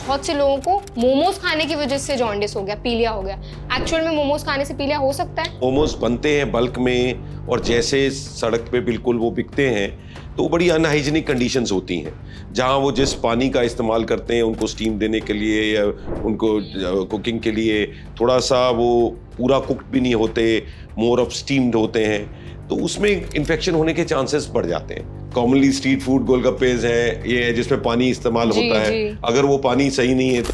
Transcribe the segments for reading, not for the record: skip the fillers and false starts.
बहुत से लोगों को मोमोज खाने की वजह से जॉन्डिस हो गया, पीलिया हो गया। एक्चुअल में मोमोज खाने से पीलिया हो सकता है? मोमोज बनते हैं बल्क में और जैसे सड़क पे बिल्कुल वो बिकते हैं तो बड़ी अनहाइजीनिक कंडीशंस होती हैं, जहाँ वो जिस पानी का इस्तेमाल करते हैं उनको स्टीम देने के लिए या उनको कुकिंग के लिए, थोड़ा सा वो पूरा कुक्ड भी नहीं होते, मोर ऑफ स्टीम्ड होते हैं, तो उसमें इन्फेक्शन होने के चांसेस बढ़ जाते हैं। कॉमनली स्ट्रीट फूड गोलगप्पेज हैं, ये है जिसमें पानी इस्तेमाल होता है, अगर वो पानी सही नहीं है तो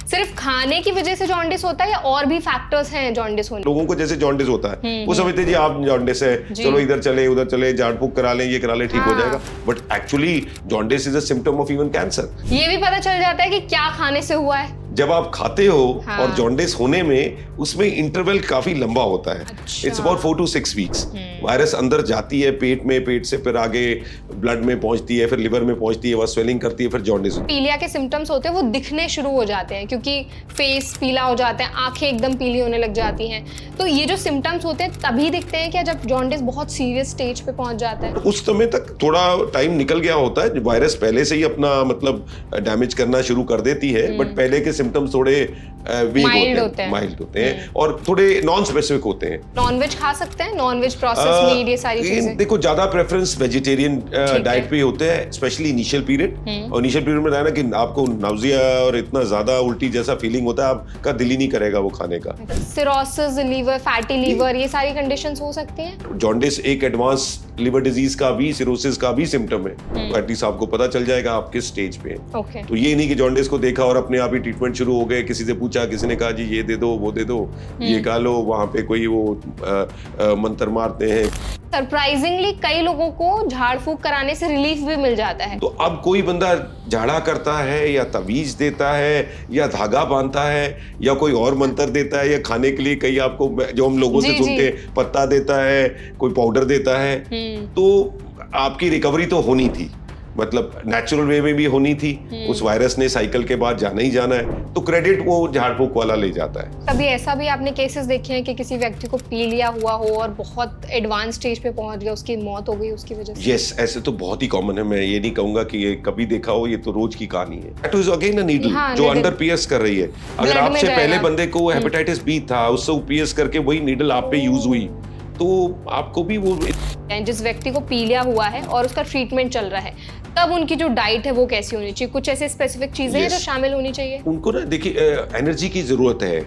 सिर्फ खाने की वजह से जॉन्डिस होता है या और भी फैक्टर्स हैं जॉन्डिस होने? लोगों को जैसे जॉन्डिस होता है वो समझते जी आप जॉन्डिस है, चलो इधर चले उधर चले, झाड़ फूक करा लें, ये करा लें, ठीक हो जाएगा। But actually jaundice is a symptom of even cancer. ये भी पता चल जाता है कि क्या खाने से हुआ है जब आप खाते हो। और जॉन्डिस होने में उसमें इंटरवल काफी लंबा होता है। It's about 4 to 6 weeks. Virus अंदर जाती है पेट में, पेट से फिर आगे ब्लड में पहुंचती है, फिर लिवर में पहुंचती है, वह स्वेलिंग करती है, फिर जॉन्डिस। पीलिया के सिम्टम्स होते हैं वो दिखने शुरू हो जाते हैं क्योंकि फेस पीला हो जाता है, आंखें एकदम पीली होने लग जाती हैं। तो ये जो सिम्टम्स होते हैं तभी दिखते हैं क्या जब जॉन्डिस बहुत सीरियस स्टेज पे पहुंच जाता है? उस समय तक थोड़ा टाइम निकल गया होता है, वायरस पहले से ही अपना मतलब डैमेज करना शुरू कर देती है, बट पहले के सिम्टम्स थोड़े माइल्ड होते हैं और थोड़े नॉन स्पेसिफिक होते हैं। नॉनवेज खा सकते हैं, नॉनवेज प्रोसेस मीट, ये सारी चीजें? देखो ज्यादा प्रेफरेंस वेजिटेरियन डाइट पे होते हैं, स्पेशली इनिशियल पीरियड। और इनिशियल पीरियड में रहना कि आपको नाउजिया और इतना ज्यादा उल्टी जैसा फीलिंग होता है, आपका दिल ही नहीं करेगा वो खाने का। सिरोसिस लीवर, फैटी लीवर, ये सारी कंडीशंस हो सकती हैं। जॉन्डिस एक एडवांस लिवर डिजीज का भी, सिरोसिस का भी सिम्टम है, तो एटलीस्ट आपको पता चल जाएगा आप किस स्टेज पे हैं। तो ये नहीं कि जॉन्डिस को देखा और अपने आप ही ट्रीटमेंट शुरू हो गए, किसी से पूछा, किसी ने कहा जी ये दे दो वो दे दो, ये खा लो, वहां पे कोई वो मंत्र मारते हैं। सरप्राइजिंगली कई लोगों को झाड़ फूक कराने से रिलीफ भी मिल जाता है। तो अब कोई बंदा झाड़ा करता है या तवीज देता है या धागा बांधता है या कोई और मंत्र देता है या खाने के लिए कहीं आपको जो हम लोगों से सुनते हैं पत्ता देता है, कोई पाउडर देता है, तो आपकी रिकवरी तो होनी थी, मतलब नेचुरल वे में भी होनी थी। उस वायरस ने साइकिल के बाद जाना ही जाना है, तो क्रेडिट वो झाड़ फूक वाला ले जाता है। कभी ऐसा भी आपने केसेस देखे हैं कि किसी व्यक्ति को पीलिया हुआ हो और बहुत एडवांस स्टेज पे पहुंच गया, उसकी मौत हो गई उसकी वजह से? यस, ऐसे तो बहुत ही कॉमन है। मैं ये नहीं कहूंगा कि ये कभी देखा हो, ये तो रोज की कहानी है। That is again a needle जो अंडर पियर्स कर रही है। अगर आपसे पहले बंदे को हेपेटाइटिस बी था, उससे पियर्स करके वही नीडल आप पे यूज हुई, तो आपको भी वो। जिस व्यक्ति को पीलिया हुआ है और उसका ट्रीटमेंट चल रहा है, तब उनकी जो डाइट है वो कैसी होनी चाहिए? कुछ ऐसे स्पेसिफिक चीजें हैं जो शामिल होनी चाहिए? उनको ना देखिए एनर्जी की जरूरत है,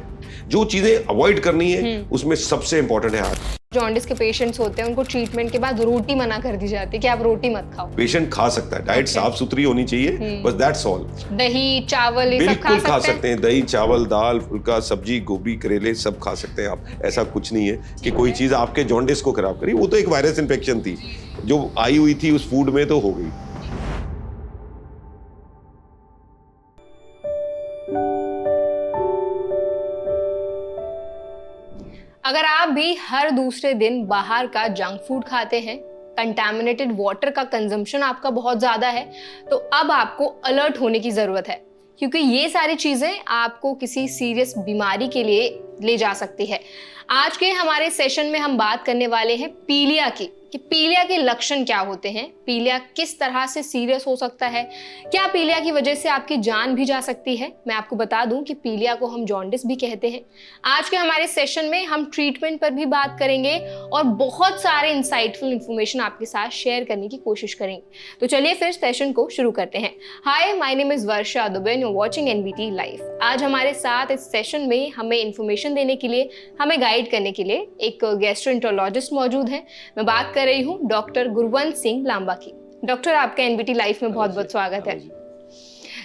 जो चीजें अवॉइड करनी है उसमें सबसे इंपॉर्टेंट है। जॉन्डिस के पेशेंट्स होते हैं, उनको ट्रीटमेंट के बाद रोटी मना कर दी जाती है कि आप रोटी मत खाओ। पेशेंट खा सकता है, डाइट साफ सुथरी होनी चाहिए, बस दैट्स ऑल। दही चावल ये सब खा सकते हैं, दही चावल दाल फुल्का सब्जी गोभी करेले सब खा सकते हैं आप। ऐसा कुछ नहीं है कि कोई चीज आपके जॉन्डिस को खराब करी। वो तो एक वायरस इन्फेक्शन थी जो आई हुई थी उस फूड में, तो हो गई। अगर आप भी हर दूसरे दिन बाहर का जंक फूड खाते हैं, कंटामिनेटेड वाटर का कंजम्पशन आपका बहुत ज्यादा है, तो अब आपको अलर्ट होने की जरूरत है, क्योंकि ये सारी चीजें आपको किसी सीरियस बीमारी के लिए ले जा सकती है। आज के हमारे सेशन में हम बात करने वाले हैं पीलिया की, कि पीलिया के लक्षण क्या होते हैं, पीलिया किस तरह से सीरियस हो सकता है, क्या पीलिया की वजह से आपकी जान भी जा सकती है। मैं आपको बता दूं कि पीलिया को हम जॉन्डिस भी कहते हैं। आज के हमारे सेशन में हम ट्रीटमेंट पर भी बात करेंगे और बहुत सारे इंसाइटफुल इंफॉर्मेशन आपके साथ शेयर करने की कोशिश करेंगे। तो चलिए फिर सेशन को शुरू करते हैं। Hi, my name is Varsha Dubey, you are watching NBT live. आज हमारे साथ इस सेशन में हमें इंफॉर्मेशन देने के लिए, हमें गाइड करने के लिए एक गैस्ट्रोएंटरोलॉजिस्ट मौजूद है। मैं बात कर रही हूँ डॉक्टर गुरवंत सिंह लांबा की। डॉक्टर, आपका एनबीटी लाइफ में बहुत बहुत स्वागत है।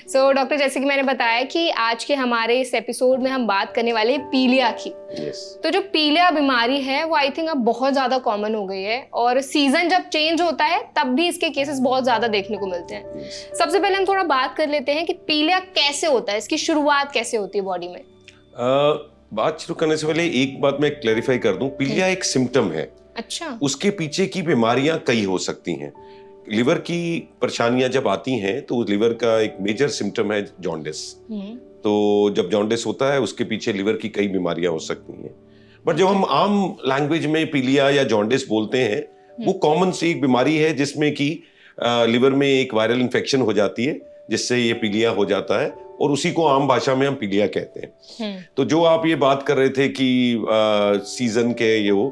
सो डॉक्टर, जैसे कि मैंने बताया कि आज के हमारे इस एपिसोड में हम बात करने वाले हैं पीलिया की। तो जो पीलिया बीमारी है वो आई थिंक अब बहुत ज्यादा कॉमन हो गई है, और सीजन जब चेंज होता है तब भी इसके केसेस बहुत ज्यादा देखने को मिलते हैं। सबसे पहले हम थोड़ा बात कर लेते हैं कि पीलिया कैसे होता है, इसकी शुरुआत कैसे होती है बॉडी में? बात शुरू करने से पहले एक बात मैं क्लैरिफाई कर दूं, पीलिया एक सिम्टम है। अच्छा। उसके पीछे की बीमारियां कई हो सकती हैं। लिवर की परेशानियां जब आती हैं तो लिवर का एक मेजर सिम्टम है जॉन्डिस। तो जब जॉन्डिस होता है उसके पीछे लिवर की कई बीमारियां हो सकती हैं। बट जब हम आम लैंग्वेज में पीलिया या जॉन्डिस बोलते हैं, वो कॉमन सी एक बीमारी है जिसमें कि लिवर में एक वायरल इन्फेक्शन हो जाती है जिससे ये पीलिया हो जाता है, और उसी को आम भाषा में हम पीलिया कहते हैं। तो जो आप ये बात कर रहे थे कि सीजन के ये वो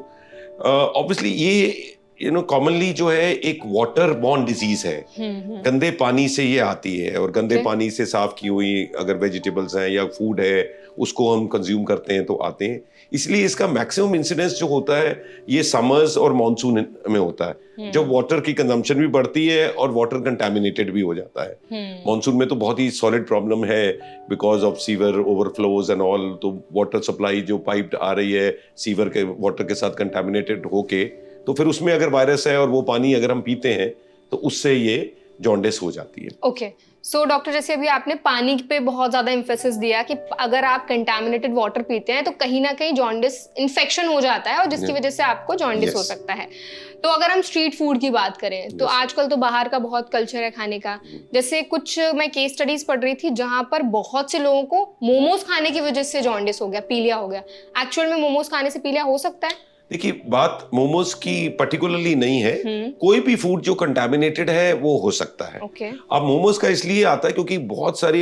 ऑब्वियसली ये कॉमनली जो है एक वाटर बॉर्न डिजीज है, गंदे पानी से ये आती है, और गंदे पानी से साफ की हुई अगर वेजिटेबल्स हैं या फूड है उसको हम कंज्यूम करते हैं तो आते हैं। इसलिए इसका मैक्सिमम इंसिडेंस जो होता है ये समर्स और मॉनसून में होता है, जब वाटर की कंजम्पशन भी बढ़ती है और वाटर कंटामिनेटेड भी हो जाता है। मॉनसून में तो बहुत ही सॉलिड प्रॉब्लम है because of sewer overflows and all, तो वाटर सप्लाई जो पाइप आ रही है सीवर के वाटर के साथ कंटामिनेटेड होके, तो फिर उसमें अगर वायरस है और वो पानी अगर हम पीते हैं तो उससे ये जॉन्डिस हो जाती है। ओके, सो डॉक्टर जैसे अभी आपने पानी पे बहुत ज्यादा एम्फेसिस दिया कि अगर आप कंटामिनेटेड वाटर पीते हैं तो कहीं ना कहीं जॉन्डिस इन्फेक्शन हो जाता है और जिसकी वजह से आपको जॉन्डिस हो सकता है। तो अगर हम स्ट्रीट फूड की बात करें तो आजकल तो बाहर का बहुत कल्चर है खाने का। जैसे कुछ मैं केस स्टडीज पढ़ रही थी जहां पर बहुत से लोगों को मोमोज खाने की वजह से जॉन्डिस हो गया, पीलिया हो गया। एक्चुअल में मोमोज खाने से पीलिया हो सकता है? देखिए, बात मोमोज की पर्टिकुलरली नहीं है, कोई भी फूड जो कंटामिनेटेड है वो हो सकता है। अब मोमोज का इसलिए आता है क्योंकि बहुत सारे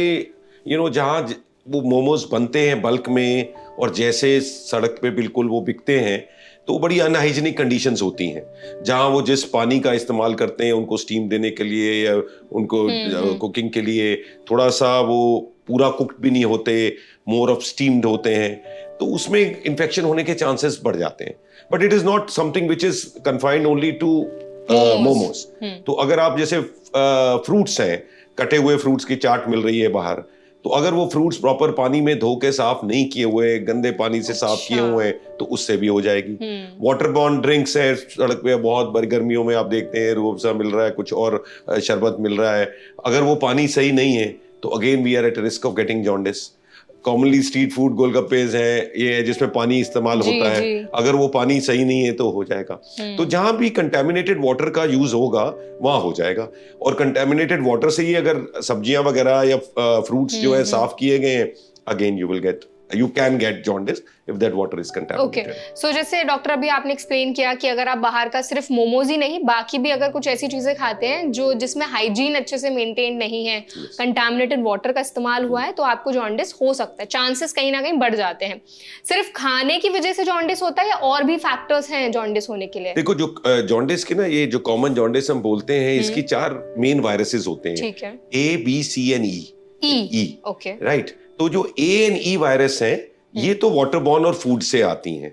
जहाँ वो मोमोज बनते हैं बल्क में और जैसे सड़क पे बिल्कुल वो बिकते हैं तो बड़ी अनहाइजीनिक कंडीशंस होती हैं, जहाँ वो जिस पानी का इस्तेमाल करते हैं उनको स्टीम देने के लिए या उनको कुकिंग के लिए, थोड़ा सा वो पूरा कुक्ड भी नहीं होते, मोर ऑफ स्टीम्ड होते हैं, तो उसमें इन्फेक्शन होने के चांसेस बढ़ जाते हैं। But it is not something which is confined only to momos. तो अगर आप जैसे फ्रूट्स हैं, कटे हुए फ्रूट्स की चाट मिल रही है बाहर, तो अगर वो फ्रूट्स प्रॉपर पानी में धो के साफ नहीं किए हुए, गंदे पानी से साफ किए हुए तो उससे भी हो जाएगी। वाटर बॉर्न ड्रिंक्स है सड़क पे बहुत बड़ी गर्मियों में आप देखते हैं, रूह अफ़ज़ा मिल रहा है, कुछ और शरबत मिल रहा है, अगर वो पानी सही नहीं है तो again we are at risk of getting jaundice. Commonly street food golgappas हैं ये जिसमें पानी इस्तेमाल होता है, अगर वो पानी सही नहीं है तो हो जाएगा। तो जहां भी कंटेमिनेटेड वाटर का यूज होगा वहां हो जाएगा, और कंटेमिनेटेड वाटर से ही अगर सब्जियां वगैरह या फ्रूट्स जो है साफ किए गए हैं, again you can get jaundice if that water is contaminated. Okay. So जैसे डॉक्टर अभी आपने एक्सप्लेन किया कि अगर आप बाहर का सिर्फ मोमोज ही नहीं बाकी भी अगर कुछ ऐसी चीजें खाते हैं जो जिसमें हाइजीन अच्छे से मेंटेन नहीं है, कंटामिनेटेड वाटर का इस्तेमाल हुआ है, तो आपको जॉन्डिस हो सकता है, चांसेस कहीं ना कहीं बढ़ जाते हैं। सिर्फ खाने की वजह से जॉन्डिस होता है या और भी फैक्टर्स हैं जॉन्डिस होने के लिए? देखो, जो जॉन्डिस की ना, ये जो कॉमन जॉन्डिस हम बोलते हैं, इसकी 4 मेन वायरसेस होते हैं। ठीक है। A, B, C and E. Okay, right. तो जो A and E वायरस हैं ये तो वाटर बॉर्न और फूड से आती हैं।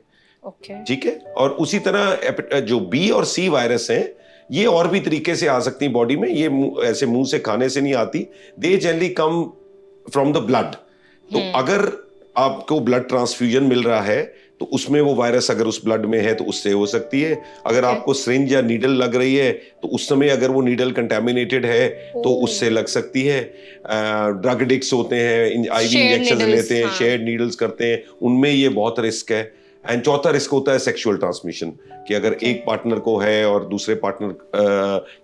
ठीक है। और उसी तरह जो B और C वायरस हैं ये और भी तरीके से आ सकती हैं बॉडी में, ये ऐसे मुंह से खाने से नहीं आती, they generally come from the blood. तो अगर आपको ब्लड ट्रांसफ्यूजन मिल रहा है तो उसमें वो वायरस अगर उस ब्लड में है तो उससे हो सकती है। अगर आपको सिरिंज या नीडल लग रही है तो उस समय अगर वो नीडल कंटेमिनेटेड है तो उससे लग सकती है। ड्रग एडिक्ट्स होते हैं, आईवी इंजेक्शन लेते हैं, शेयर्ड नीडल्स करते हैं, उनमें ये बहुत रिस्क है। एंड चौथा रिस्क होता है सेक्सुअल ट्रांसमिशन, कि अगर एक पार्टनर को है और दूसरे पार्टनर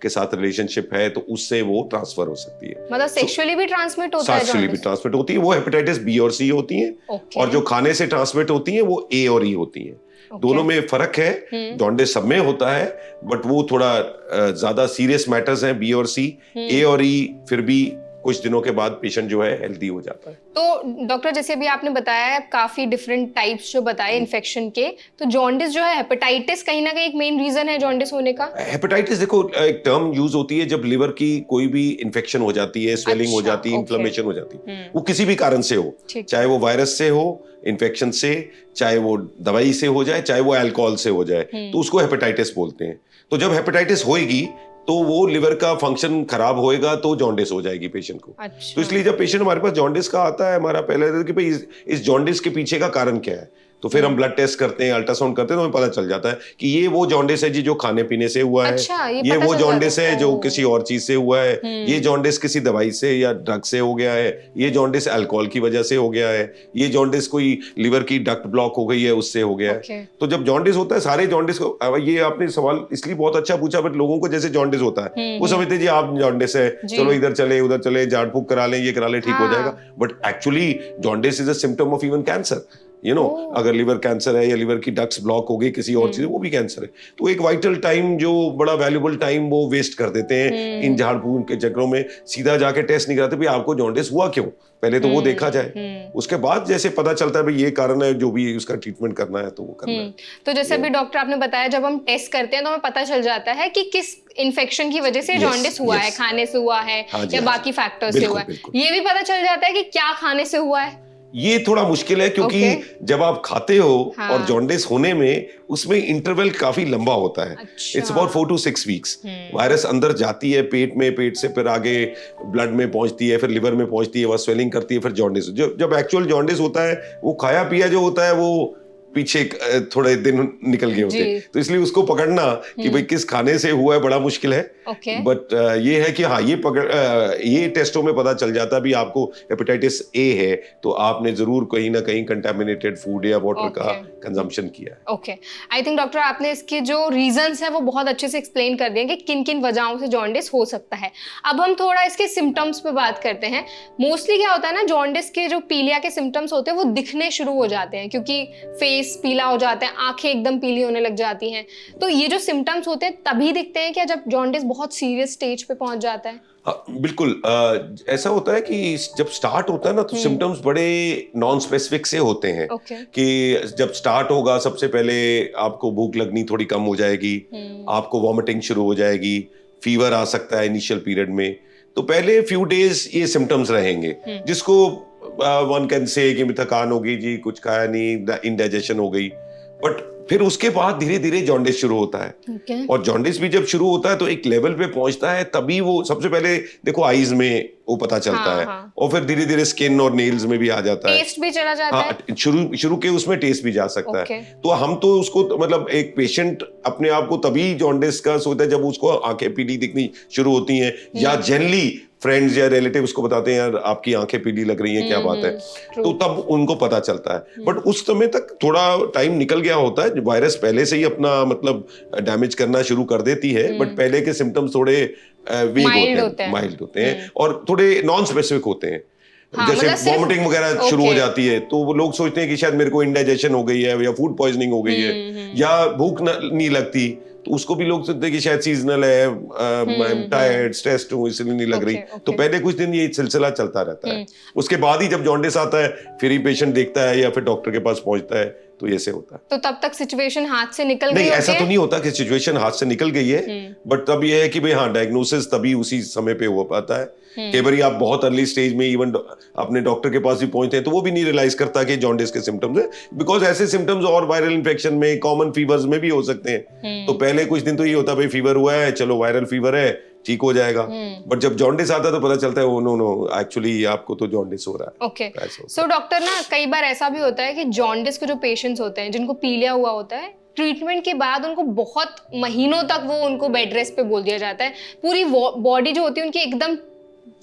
के साथ रिलेशनशिप है तो उससे वो ट्रांसफर हो सकती है। मतलब सेक्सुअली भी ट्रांसमिट होता है? सेक्सुअली भी ट्रांसमिट होती है, वो हेपेटाइटिस बी और सी होती हैं। और जो खाने से ट्रांसमिट होती हैं वो ए और ई होती हैं। दोनों में फर्क है। जॉन्डिस सब में होता है बट वो थोड़ा ज्यादा सीरियस मैटर्स हैं, बी और सी। ए और ई फिर भी कुछ दिनों के बाद पेशेंट जो है हेल्दी हो जाता है। तो डॉक्टर जैसे भी आपने बताया काफी डिफरेंट टाइप्स जो बताए इन्फेक्शन के, तो जॉन्डिस जो है, हेपेटाइटिस कहीं ना कहीं एक मेन रीजन है जॉन्डिस होने का? हेपेटाइटिस देखो एक टर्म यूज होती है जब लिवर की कोई भी इन्फेक्शन हो जाती है, स्वेलिंग हो जाती है, इन्फ्लेमेशन हो जाती है, वो किसी भी कारण से हो, चाहे वो वायरस से हो, इन्फेक्शन से, चाहे वो दवाई से हो जाए, चाहे वो अल्कोहल से हो जाए, तो उसको हेपेटाइटिस बोलते हैं। तो जब हेपेटाइटिस होएगी तो वो लिवर का फंक्शन खराब होएगा तो जॉन्डिस हो जाएगी पेशेंट को। तो इसलिए जब पेशेंट हमारे पास जॉन्डिस का आता है, हमारा पहले कि भाई इस जॉन्डिस के पीछे का कारण क्या है, तो फिर हम ब्लड टेस्ट करते हैं, अल्ट्रासाउंड करते हैं, तो हमें पता चल जाता है कि ये वो जॉन्डिस है जी जो खाने पीने से हुआ है। अच्छा, ये वो जॉन्डिस है जो किसी और चीज से हुआ है। ये जॉन्डिस किसी दवाई से या ड्रग से हो गया है। ये जॉन्डिस अल्कोहल की वजह से हो गया है। ये जॉन्डिस कोई लिवर की डक्ट ब्लॉक हो गई है उससे हो गया है। तो जब जॉन्डिस होता है, सारे जॉन्डिस को, ये आपने सवाल इसलिए बहुत अच्छा पूछा, बट लोगों को जैसे जॉन्डिस होता है वो समझते जी आप जॉन्डिस है, चलो इधर चले उधर चले, झाड़ फूक करा लें, ये करा लें, ठीक हो जाएगा। But actually jaundice is a symptom of even cancer. अगर लिवर कैंसर है या लिवर की डक्ट्स ब्लॉक हो गई किसी और चीज, वो भी कैंसर है। तो एक वाइटल टाइम, जो बड़ा वैल्यूबल टाइम, वो वेस्ट कर देते हैं इन झाड़ फूक के चक्करों में। सीधा जाके टेस्ट नहीं कराते, भाई आपको जॉन्डिस हुआ क्यों, पहले तो वो देखा जाए, उसके बाद जैसे पता चलता है भाई ये कारण है, जो भी उसका ट्रीटमेंट करना है तो वो करना है। तो जैसे अभी डॉक्टर आपने बताया, जब हम टेस्ट करते हैं तो हमें पता चल जाता है कि किस इन्फेक्शन की वजह से जॉन्डिस हुआ है, खाने से हुआ है या बाकी फैक्टर्स से हुआ है। ये भी पता चल जाता है कि क्या खाने से हुआ है। ये थोड़ा मुश्किल है, क्योंकि जब आप खाते हो और जॉन्डिस होने में, उसमें इंटरवल काफी लंबा होता है। It's about 4 to 6 weeks. Virus अंदर जाती है पेट में, पेट से फिर आगे ब्लड में पहुंचती है, फिर लिवर में पहुंचती है, वह स्वेलिंग करती है, फिर जॉन्डिस। जब एक्चुअल जॉन्डिस होता है, वो खाया पिया जो होता है वो पीछे थोड़े दिन निकल गए होते हैं। तो इसलिए उसको पकड़ना कि भाई किस खाने से हुआ है बड़ा मुश्किल है। बट ये है कि हाँ, ये टेस्टों में पता चल जाता है भी आपको हेपेटाइटिस ए है, तो आपने जरूर कहीं ना कहीं कंटामिनेटेड फूड या वाटर का कंजम्पशन किया है। ओके, आई थिंक डॉक्टर आपने इसके जो रीजंस है वो बहुत अच्छे से एक्सप्लेन कर दिए कि किन किन वजहों से जॉन्डिस हो सकता है। अब हम थोड़ा इसके सिम्टम्स पे बात करते हैं। मोस्टली क्या होता है ना, जॉन्डिस के जो पीलिया के सिम्टम्स होते हैं वो दिखने शुरू हो जाते हैं, क्योंकि फेस पीला हो जाता है, आंखें एकदम पीली होने लग जाती हैं। तो ये जो सिम्टम्स होते हैं तभी दिखते हैं क्या, जब जॉन्डिस बहुत सीरियस स्टेज पे पहुंच जाता है? बिल्कुल। ऐसा होता है कि जब स्टार्ट होता है ना, तो सिम्टम्स बड़े नॉन स्पेसिफिक से होते हैं। कि जब स्टार्ट होगा, सबसे पहले आपको भूख लगनी थोड़ी कम हो जाएगी, आपको वॉमिटिंग शुरू हो जाएगी, फीवर आ सकता है इनिशियल पीरियड में। तो पहले फ्यू डेज ये सिम्टम्स रहेंगे, जिसको वन कैन से कि थकान होगी जी, कुछ खाया नहीं, इंडाइजेशन हो गई। बट फिर उसके बाद धीरे धीरे जॉन्डिस शुरू होता है। और जॉन्डिस भी जब शुरू होता है तो एक लेवल पे पहुंचता है, तभी वो सबसे पहले देखो आईज में वो पता चलता है। और फिर धीरे धीरे स्किन और नेल्स में भी आ जाता है, टेस्ट भी चला जाता है। शुरू के उसमें टेस्ट भी जा सकता है। तो हम तो उसको मतलब एक पेशेंट अपने आप को तभी जॉन्डिस का सोचता है जब उसको आंखें पीली दिखनी शुरू होती हैं, या जनरली फ्रेंड्स या रिलेटिव उसको बताते हैं यार आपकी आंखें पीली लग रही हैं, क्या बात है, तो तब उनको पता चलता है। बट उस समय तक थोड़ा टाइम निकल गया होता है, वायरस पहले से ही अपना मतलब डैमेज करना शुरू कर देती है। बट पहले के सिम्टम्स थोड़े वेग माइल्ड होते हैं और थोड़े नॉन स्पेसिफिक होते हैं। जैसे वॉमिटिंग वगैरह शुरू हो जाती है, तो वो लोग सोचते हैं कि शायद मेरे को इंडाइजेशन हो गई है या फूड पॉइजनिंग हो गई है, या भूख नहीं लगती, तो उसको भी लोग सोचते हैं कि शायद सीजनल है, टायर्ड स्ट्रेस्ड हूं इसलिए नहीं लग रही। तो पहले कुछ दिन ये सिलसिला चलता रहता है। उसके बाद ही जब जॉन्डिस आता है, फिर ही पेशेंट देखता है या फिर डॉक्टर के पास पहुंचता है, तो ऐसे होता है। तो तब तक सिचुएशन हाथ से निकल गई? नहीं, ऐसा तो नहीं होता कि सिचुएशन हाथ से निकल गई है, बट तब ये है कि भाई हाँ, डायग्नोसिस तभी उसी समय पे हो पाता है। कई बार आप बहुत अर्ली स्टेज में इवन अपने डॉक्टर के पास भी पहुंचते हैं तो वो भी नहीं रियलाइज करता कि जॉन्डिस के सिम्टम्स है, बिकॉज ऐसे सिम्टम्स और वायरल इन्फेक्शन में, कॉमन फीवर्स में भी हो सकते हैं। तो पहले कुछ दिन तो ये होता है भाई फीवर हुआ है, चलो वायरल फीवर है, ठीक हो जाएगा। बट जब जॉन्डिस आता है तो पता चलता है ओ नो एक्चुअली आपको तो जॉन्डिस हो रहा है। ओके, सो डॉक्टर ना, कई बार ऐसा भी होता है कि जॉन्डिस के जो पेशेंट्स होते हैं, जिनको पीलिया हुआ होता है, ट्रीटमेंट के बाद उनको बहुत महीनों तक वो उनको बेड रेस्ट पे बोल दिया जाता है। पूरी बॉडी जो होती है उनकी एकदम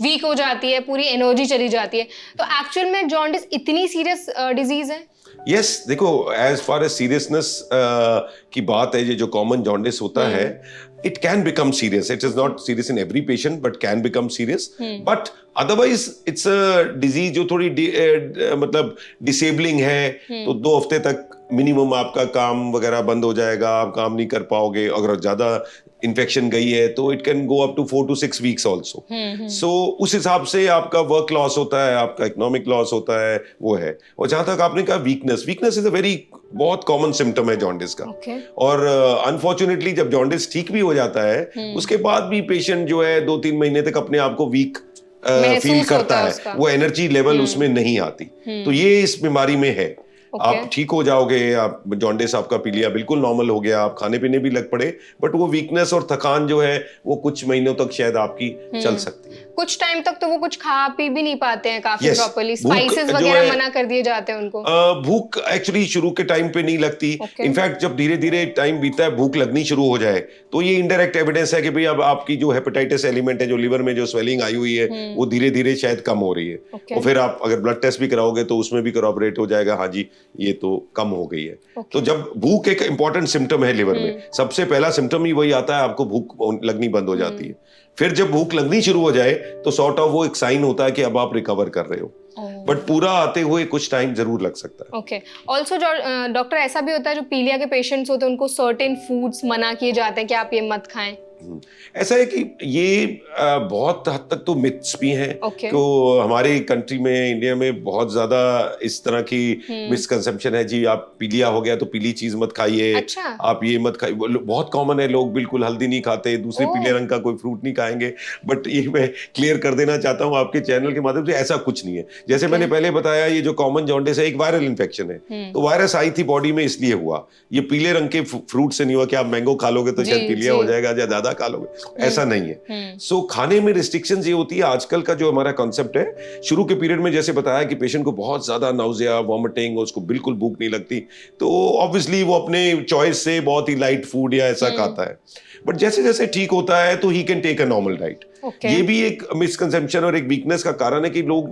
वीक हो जाती है, पूरी एनर्जी चली जाती है। तो एक्चुअल में जॉन्डिस इतनी सीरियस डिजीज है? यस, देखो एज फार एज सीरियसनेस की बात है, ये जो कॉमन जॉन्डिस होता है, it can become serious. It is not serious in every patient, but can become serious. But otherwise, it's a disease जो थोड़ी मतलब डिसेबलिंग है। तो 2 हफ्ते तक मिनिमम आपका काम वगैरह बंद हो जाएगा, आप काम नहीं कर पाओगे। अगर ज्यादा इन्फेक्शन गई है तो it can go up to 4 to 6 weeks also. So उस हिसाब से आपका वर्क लॉस होता है, आपका इकोनॉमिक लॉस होता है, वो है। और जहां तक आपने कहा वीकनेस इज अ वेरी बहुत कॉमन सिम्टम है जॉन्डिस का। और अनफॉर्चुनेटली जब जॉन्डिस ठीक भी हो जाता है, उसके बाद भी पेशेंट जो है 2-3 महीने तक अपने आप को वीक फील करता है, वो एनर्जी लेवल उसमें नहीं आती। तो ये इस बीमारी में है। आप ठीक हो जाओगे, आप जॉन्डिस आपका पीलिया बिल्कुल नॉर्मल हो गया, आप खाने पीने भी लग पड़े, बट वो वीकनेस और थकान जो है वो कुछ महीनों तक शायद आपकी चल सकती है। कुछ टाइम तक तो वो कुछ खा पी भी नहीं पाते हैं काफी प्रॉपर्ली, स्पाइसेस वगैरह मना कर दिए जाते हैं उनको। भूख एक्चुअली शुरू के टाइम पे नहीं लगती। इनफैक्ट जब धीरे धीरे टाइम बीतता है, भूख लगनी शुरू हो जाए, तो ये इनडायरेक्ट एविडेंस है कि भाई अब आपकी जो हेपेटाइटिस एलिमेंट है, जो लिवर में जो स्वेलिंग आई हुई है, वो धीरे धीरे शायद कम हो रही है। और फिर आप अगर ब्लड टेस्ट भी कराओगे तो उसमें भी corroborate हो जाएगा, हाँ जी ये तो कम हो गई है। तो जब भूख एक इंपॉर्टेंट सिम्टम है लिवर में, सबसे पहला सिम्टम ही वही आता है, आपको भूख लगनी बंद हो जाती है। फिर जब भूख लगनी शुरू हो जाए तो सॉर्ट ऑफ वो एक साइन होता है कि अब आप रिकवर कर रहे हो, बट पूरा आते हुए कुछ टाइम जरूर लग सकता है। ओके, ऑल्सो डॉक्टर ऐसा भी होता है जो पीलिया के पेशेंट्स होते हैं उनको सर्टेन फूड्स मना किए जाते हैं कि आप ये मत खाएं। ऐसा है कि ये बहुत हद तक तो मिथ्स भी हैं। Okay. तो हमारे कंट्री में, इंडिया में बहुत ज्यादा इस तरह की मिसकंसेप्शन है जी, आप पीलिया हो गया तो पीली चीज मत खाइए। अच्छा। आप ये मत खाइए, बहुत कॉमन है, लोग बिल्कुल हल्दी नहीं खाते, दूसरे पीले रंग का कोई फ्रूट नहीं खाएंगे। बट ये मैं क्लियर कर देना चाहता हूँ आपके चैनल के माध्यम से, ऐसा कुछ नहीं है। जैसे मैंने पहले बताया, ये जो कॉमन जॉन्डिस है एक वायरल इन्फेक्शन है, तो वायरस आई थी बॉडी में इसलिए हुआ। ये पीले रंग के फ्रूट से नहीं हुआ कि आप मैंगो खा लोगे तो शायद पीलिया हो जाएगा या ज्यादा खा लोगे, ऐसा नहीं है। सो खाने में रिस्ट्रिक्शंस ये होती है। आजकल का जो हमारा कॉन्सेप्ट है, शुरू के पीरियड में जैसे बताया कि पेशेंट को बहुत ज्यादा नाउजिया, वॉमिटिंग, उसको बिल्कुल भूख नहीं लगती, तो ऑब्वियसली वो अपने चॉइस से बहुत ही लाइट फूड या ऐसा खाता है। बट जैसे जैसे ठीक होता है तो he can take a normal diet. ये भी एक मिसकंसेप्शन और एक वीकनेस का कारण है कि लोग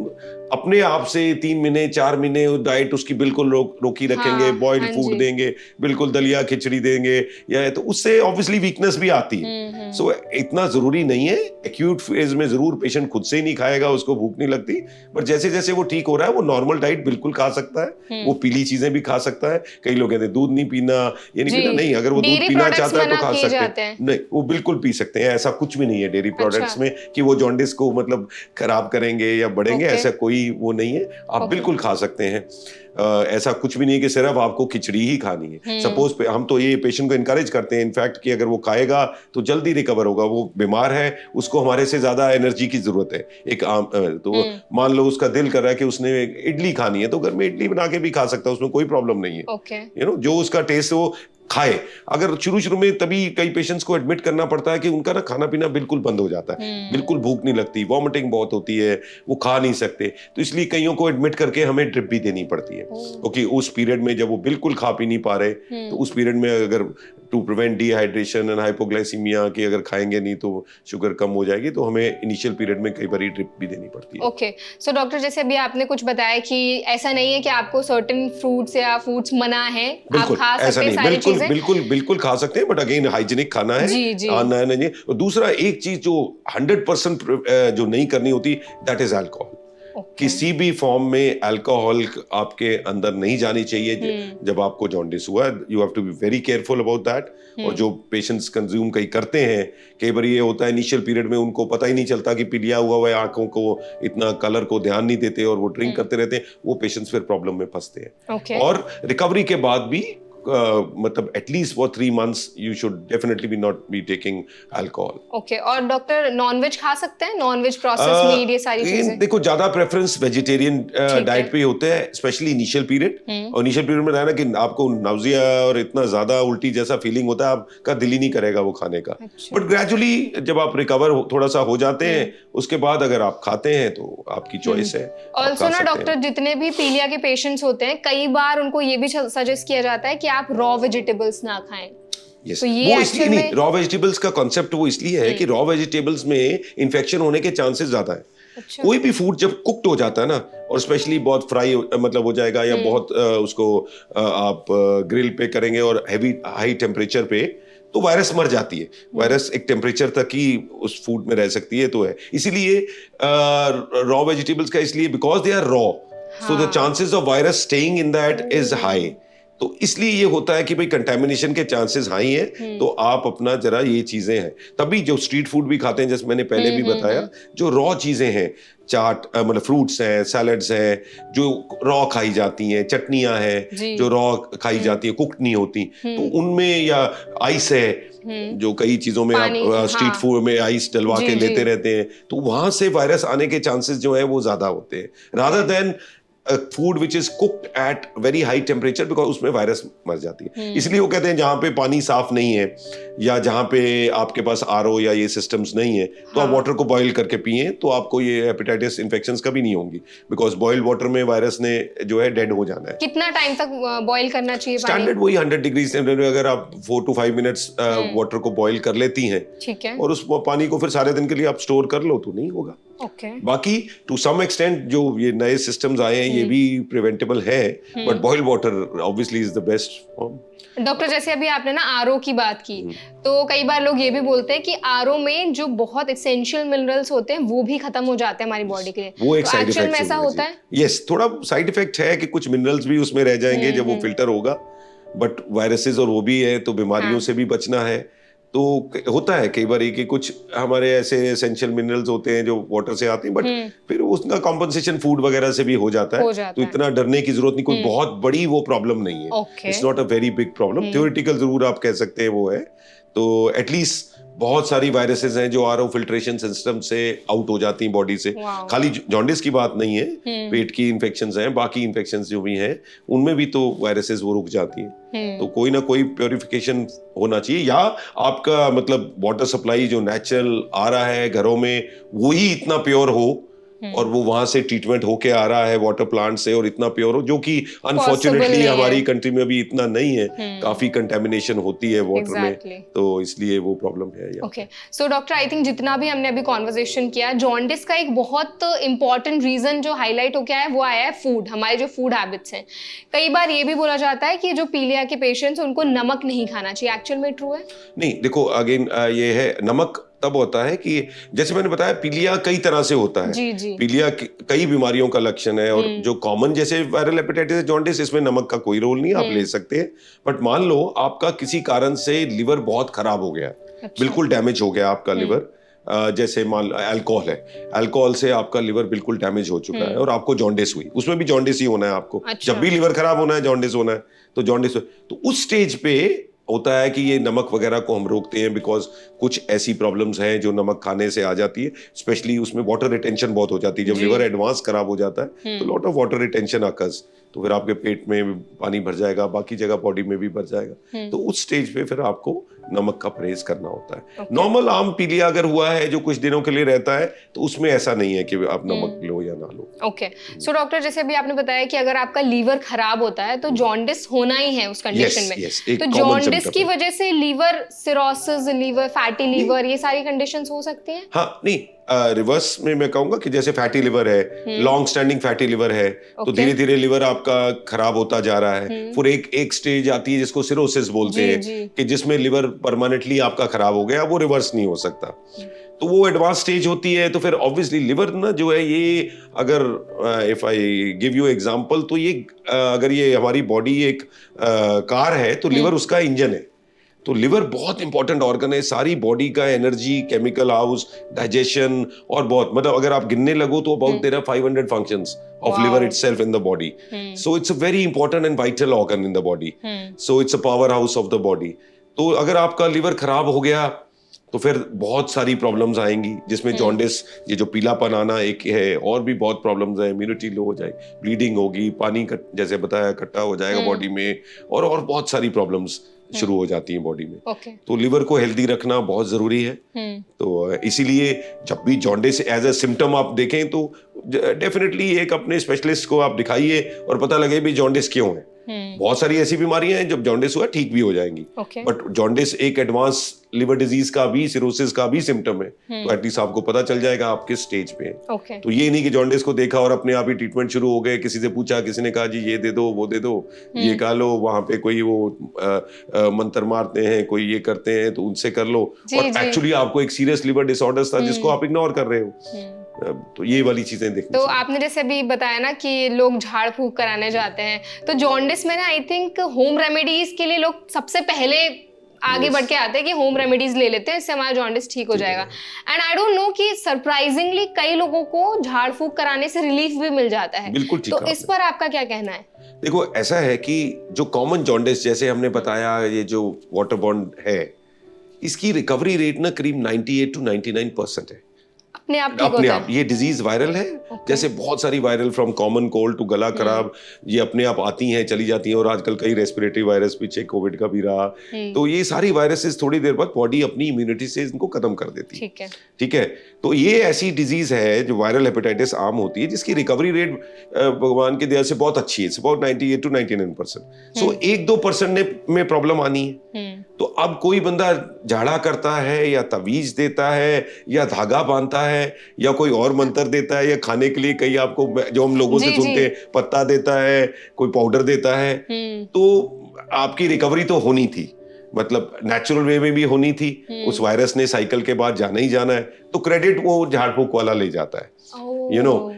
अपने आप से 3 महीने 4 महीने डाइट उसकी बिल्कुल रोकी रखेंगे, बॉइल्ड फूड देंगे, बिल्कुल दलिया खिचड़ी देंगे, या तो उससे ऑब्वियसली वीकनेस भी आती है। सो इतना जरूरी नहीं है। एक्यूट फेज में जरूर पेशेंट खुद से ही नहीं खाएगा, उसको भूख नहीं लगती, बट जैसे जैसे वो ठीक हो रहा है वो नॉर्मल डाइट बिल्कुल खा सकता है। वो पीली चीजें भी खा सकता है। कई लोग कहते हैं दूध नहीं पीना, ये नहीं पीना, नहीं, अगर वो दूध पीना चाहता है तो खा सकते हैं, नहीं वो बिल्कुल पी सकते हैं। ऐसा कुछ भी नहीं है डेयरी प्रोडक्ट्स में कि वो जॉन्डिस को मतलब खराब करेंगे या बढ़ेंगे, ऐसा कोई वो नहीं है। आप बिल्कुल खा सकते हैं। ऐसा कुछ भी नहीं कि सिर्फ आपको खिचड़ी ही खानी है। सपोज हम तो ये पेशेंट को इनकरेज करते हैं इनफैक्ट कि अगर वो खाएगा तो जल्दी रिकवर होगा। वो बीमार है, उसको हमारे से ज्यादा एनर्जी की जरूरत है। एक आम तो मान लो उसका दिल कर रहा है कि उसने इडली खानी है, तो घर में इडली बना के भी खा सकता है, उसमें कोई प्रॉब्लम नहीं है। यू नो, जो उसका टेस्ट वो खाए। अगर शुरू में तभी कई पेशेंट्स को एडमिट करना पड़ता है कि उनका ना खाना पीना बिल्कुल बंद हो जाता है, बिल्कुल भूख नहीं लगती, वॉमिटिंग बहुत होती है, वो खा नहीं सकते, तो इसलिए कईयों को एडमिट करके हमें ड्रिप भी देनी पड़ती है। क्योंकि उस पीरियड में जब वो बिल्कुल खा पी नहीं पा रहे, तो उस पीरियड में अगर to prevent dehydration and hypoglycaemia कि अगर खाएंगे नहीं तो शुगर कम हो जाएगी, तो हमें इनिशियल पीरियड में कई बार ड्रिप भी देनी पड़ती है। ओके, सो डॉक्टर जैसे अभी आपने कुछ बताया कि ऐसा नहीं है कि आपको सर्टेन फ्रूट्स या फूड्स मना है, आप खा सकते हैं सारी चीजें, बिल्कुल खा सकते हैं, बट अगेन हाइजीनिक खाना है, आना है नहीं। और दूसरा एक चीज जो 100% जो नहीं करनी होती, दैट इज अल्कोहल। किसी भी फॉर्म में अल्कोहल आपके अंदर नहीं जानी चाहिए जब आपको जॉन्डिस हुआ। You have to be very careful about that. और जो पेशेंट्स कंज्यूम कई करते हैं, कई बार ये होता है इनिशियल पीरियड में उनको पता ही नहीं चलता कि पीलिया हुआ है, आंखों को इतना कलर को ध्यान नहीं देते और वो ड्रिंक करते रहते हैं, वो पेशेंट्स फिर प्रॉब्लम में फंसते हैं। और रिकवरी के बाद भी मतलब at least for 3 months you should definitely be not be taking alcohol. Okay, और डॉक्टर नॉनवेज खा सकते हैं? नॉनवेज प्रोसेस मीट ये सारी चीजें? देखो, ज्यादा प्रेफरेंस वेजिटेरियन डाइट पे होते हैं, स्पेशली इनिशियल पीरियड। और इनिशियल पीरियड में रहना कि आपको नाउजिया और इतना ज्यादा उल्टी जैसा फीलिंग होता है, आपका दिल ही नहीं करेगा वो खाने का। बट ग्रेजुअली जब आप रिकवर थोड़ा सा हो जाते हैं, उसके बाद अगर आप खाते हैं तो आपकी चॉइस है। ऑल्सो ना डॉक्टर, जितने भी पीलिया के पेशेंट्स होते हैं, कई बार उनको ये भी सजेस्ट किया जाता है कि आप रॉ वेजिटेबल्स ना खाएं। Yes. तो वो इसलिए नहीं, रॉ वेजिटेबल्स का कॉन्सेप्ट वो इसलिए है कि रॉ वेजिटेबल्स में इन्फेक्शन होने के चांसेस ज्यादा है। अच्छा। कोई भी फूड जब कुक्ड हो जाता है ना, और स्पेशली बहुत फ्राई मतलब हो जाएगा या बहुत उसको आप ग्रिल पे करेंगे और हैवी हाई टेम्परेचर पे, तो वायरस मर जाती है। वायरस एक टेम्परेचर तक ही उस फूड में रह सकती है, तो है इसीलिए रॉ वेजिटेबल्स का, इसलिए because they are raw, so the chances of virus staying in that is high. तो इसलिए ये होता है कि भाई कंटेमिनेशन के चांसेस हाई हैं, तो आप अपना जरा ये चीजें हैं। तभी जो स्ट्रीट फूड भी खाते हैं, जैसे मैंने पहले भी बताया, जो रॉ चीजें हैं, चाट मतलब फ्रूट्स हैं, सैलड्स हैं, जो रॉ खाई जाती हैं, चटनियां हैं जो रॉ खाई जाती हैं, कुक्ड नहीं होती, तो उनमें, या आइस है, जो कई चीजों में आप स्ट्रीट फूड में आइस डलवा के लेते रहते हैं, तो वहां से वायरस आने के चांसेस जो है वो ज्यादा होते हैं, rather than food which is cooked at very high temperature, because उसमें वायरस मर जाती है। इसलिए वो कहते हैं जहां पे पानी साफ नहीं है या जहां पे आपके पास आरओ या ये सिस्टम्स नहीं है, तो आप वाटर को बॉईल करके पिए, तो आपको ये हेपेटाइटिस इन्फेक्शंस कभी नहीं होंगी, बिकॉज बॉइल्ड वाटर में वायरस ने जो है डेड हो जाना है। कितना टाइम तक बॉईल करना चाहिए? स्टैंडर्ड वही 100 डिग्री टेम्परेचर। अगर आप 4 to 5 minutes वाटर को बॉईल कर लेती हैं, ठीक है, और उस पानी को फिर सारे दिन के लिए आप स्टोर कर लो, तो नहीं होगा। ओके। बाकी टू सम एक्सटेंट जो ये नए सिस्टम्स आए हैं ये भी प्रिवेंटेबल है, but boiled water obviously is the best form. Doctor जैसे अभी आपने ना आरओ की बात की, तो कई बार लोग ये भी बोलते हैं कि आरओ में जो बहुत एसेंशियल मिनरल्स होते हैं वो भी खत्म हो जाते हैं हमारी बॉडी के लिए। वो एक तो साइड एक्चुअल इफेक्ट में ऐसा होता है? यस, थोड़ा साइड इफेक्ट है कि कुछ मिनरल्स भी उसमें रह जाएंगे जब वो फिल्टर होगा, बट वायरसेस और वो भी है तो बीमारियों से भी बचना है। तो होता है कई बार कि कुछ हमारे ऐसे एसेंशियल मिनरल्स होते हैं जो वाटर से आते हैं, बट फिर उसका कॉम्पनसेशन फूड वगैरह से भी हो जाता है। तो इतना डरने की जरूरत नहीं, कोई बहुत बड़ी वो प्रॉब्लम नहीं है। It's not a very big problem. Theoretical जरूर आप कह सकते हैं वो है। तो एटलीस्ट बहुत सारी वायरसेस हैं जो आरओ फिल्ट्रेशन सिस्टम से आउट हो जाती हैं बॉडी से। खाली जॉन्डिस की बात नहीं है, पेट की इन्फेक्शंस हैं, बाकी इन्फेक्शंस जो भी हैं उनमें भी तो वायरसेस वो रुक जाती हैं। तो कोई ना कोई प्योरिफिकेशन होना चाहिए, या आपका मतलब वाटर सप्लाई जो नेचुरल आ रहा है घरों में वो ही इतना प्योर हो और वो वहां से ट्रीटमेंट होके आ रहा है वाटर प्लांट से और इतना प्योर हो, जो कि अनफॉर्चुनेटली हमारी कंट्री में भी इतना नहीं है। काफी कंटेमिनेशन होती है वाटर में, तो इसलिए वो प्रॉब्लम है। Okay, so doctor I think जितना भी हमने अभी कॉन्वर्सेशन किया, जॉन्डिस का एक बहुत इंपॉर्टेंट रीजन जो हाईलाइट होके आया है वो आया है फूड, हमारे जो फूड हैबिट्स हैं। कई बार ये भी बोला जाता है कि जो पीलिया के पेशेंट्स उनको नमक नहीं खाना चाहिए, एक्चुअल में ट्रू है? नहीं, देखो अगेन ये है, नमक तब होता है कि जैसे मैंने बताया पीलिया कई तरह से होता है। जी। पीलिया कई बीमारियों का लक्षण है, और जो कॉमन जैसे वायरल हेपेटाइटिस, जॉन्डिस, इसमें नमक का कोई रोल नहीं, आप ले सकते हैं। बट मान लो आपका किसी कारण से लिवर बहुत खराब हो गया, बिल्कुल डैमेज हो गया आपका लिवर, जैसे मान लो अल्कोहल है, अल्कोहल से आपका लिवर बिल्कुल डैमेज हो चुका है और आपको जॉन्डिस हुई, उसमें भी जॉन्डिस ही होना है आपको। जब भी लिवर खराब होना है जॉन्डिस होना है, तो जॉन्डिस। तो उस स्टेज पे होता है कि ये नमक वगैरह को हम रोकते हैं, बिकॉज कुछ ऐसी प्रॉब्लम्स हैं जो नमक खाने से आ जाती है। स्पेशली उसमें वाटर रिटेंशन बहुत हो जाती है, जब लिवर एडवांस खराब हो जाता है तो lot of water retention occurs, तो फिर आपके पेट में पानी भर जाएगा, बाकी जगह बॉडी में भी भर जाएगा। तो उस स्टेज पे फिर आपको नमक का परहेज करना होता है। नॉर्मल आम पीलिया अगर हुआ है जो कुछ दिनों के लिए रहता है, तो उसमें ऐसा नहीं है कि आप नमक लो या ना लो। ओके, सो डॉक्टर जैसे अभी आपने बताया कि अगर आपका लीवर खराब होता है तो जॉन्डिस होना ही है उस कंडीशन में। तो जॉन्डिस की वजह से liver cirrhosis, liver fatty liver, ये सारी कंडीशंस हो सकती हैं? हाँ, नहीं, रिवर्स में मैं कहूंगा कि जैसे फैटी लिवर है, लॉन्ग स्टैंडिंग फैटी लिवर है, तो धीरे धीरे लिवर आपका खराब होता जा रहा है। फिर एक स्टेज आती है जिसको सिरोसिस बोलते हैं, कि जिसमें लिवर परमानेंटली आपका खराब हो गया, वो रिवर्स नहीं हो सकता। तो वो एडवांस स्टेज होती है। तो फिर ऑब्वियसली लिवर ना जो है ये, अगर if I give you example, तो ये अगर ये हमारी बॉडी एक कार है तो लिवर उसका इंजन है। तो लिवर बहुत इंपॉर्टेंट ऑर्गन है, सारी बॉडी का एनर्जी, केमिकल हाउस, डाइजेशन, और बहुत, मतलब अगर आप गिनने लगो तो about there are 500 functions of liver itself in the body. So it's a very important and vital organ in the body. So it's a powerhouse of the body. तो अगर आपका लिवर खराब हो गया तो फिर बहुत सारी प्रॉब्लम्स आएंगी, जिसमें जॉन्डिस, ये जो पीलापन आना एक है, और भी बहुत प्रॉब्लम्स है। इम्यूनिटी लो हो जाएगी, ब्लीडिंग होगी, पानी जैसे बताया इकट्ठा हो जाएगा बॉडी में, और बहुत सारी प्रॉब्लम्स शुरू हो जाती हैं बॉडी में। तो लिवर को हेल्दी रखना बहुत जरूरी है। तो इसीलिए जब भी जॉन्डिस एज अ सिम्टम आप देखें तो डेफिनेटली एक अपने स्पेशलिस्ट को आप दिखाइए और पता लगे भी जॉन्डिस क्यों है। बहुत सारी ऐसी बीमारियां हैं जब जॉन्डिस हुआ ठीक भी हो जाएंगी, बट जॉन्डिस एक एडवांस लिवर डिजीज का भी, सिरोसिस का भी सिम्टम है। तो एटलीस्ट आपको पता चल जाएगा आप किस स्टेज पे हैं। तो ये नहीं कि जॉन्डिस को देखा और अपने आप ही ट्रीटमेंट शुरू हो गए, किसी से पूछा, किसी ने कहा जी ये दे दो, वो दे दो, ये खा लो, वहां पे कोई वो मंत्र मारते हैं, कोई ये करते हैं, तो उनसे कर लो, और एक्चुअली आपको एक सीरियस लिवर डिसऑर्डर था जिसको आप इग्नोर कर रहे हो। तो ये वाली चीजें देखनी। तो आपने जैसे अभी बताया ना कि लोग झाड़ फूक कराने जाते हैं, तो जॉन्डिस में ना आई थिंक होम रेमेडीज के लिए लोग सबसे पहले आगे बढ़ के आते हैं कि होम रेमेडीज ले लेते हैं, इससे हमारा जॉन्डिस ठीक हो जाएगा। एंड आई डोंट नो कि सरप्राइजिंगली कई लोगों को झाड़ फूक कराने से रिलीफ भी मिल जाता है। बिल्कुल ठीक। तो इस पर आपका क्या कहना है? देखो ऐसा है कि जो कॉमन जॉन्डिस, जैसे हमने बताया, ये जो वाटर बॉर्न है, इसकी रिकवरी रेट ना करीब 98 to 99% है। अपने आप ये डिजीज वायरल है। जैसे बहुत सारी viral, from common cold to गला खराब, ये अपने आप आती हैं, चली जाती हैं, और आजकल कई रेस्पिरेटरी वायरस पीछे कोविड का भी रहा। तो ये सारी वायरसेस थोड़ी देर बाद बॉडी अपनी इम्यूनिटी से इनको खत्म कर देती है। ठीक है, तो ये ऐसी डिजीज है जो वायरल हेपेटाइटिस आम होती है, जिसकी रिकवरी रेट भगवान की दया से बहुत अच्छी है, अबाउट 98 to 99%। सो 1-2% में प्रॉब्लम आनी है, तो अब कोई बंदा झाड़ा करता है या तवीज देता है या धागा बांधता है या कोई और मंत्र देता है या खाने के लिए कहीं आपको जो हम लोगों से जी, सुनते जी। हैं पत्ता देता है, कोई पाउडर देता है, तो आपकी रिकवरी तो होनी थी, मतलब नेचुरल वे में भी होनी थी। उस वायरस ने साइकिल के बाद जाना ही जाना है, तो क्रेडिट वो झाड़ फूक वाला ले जाता है,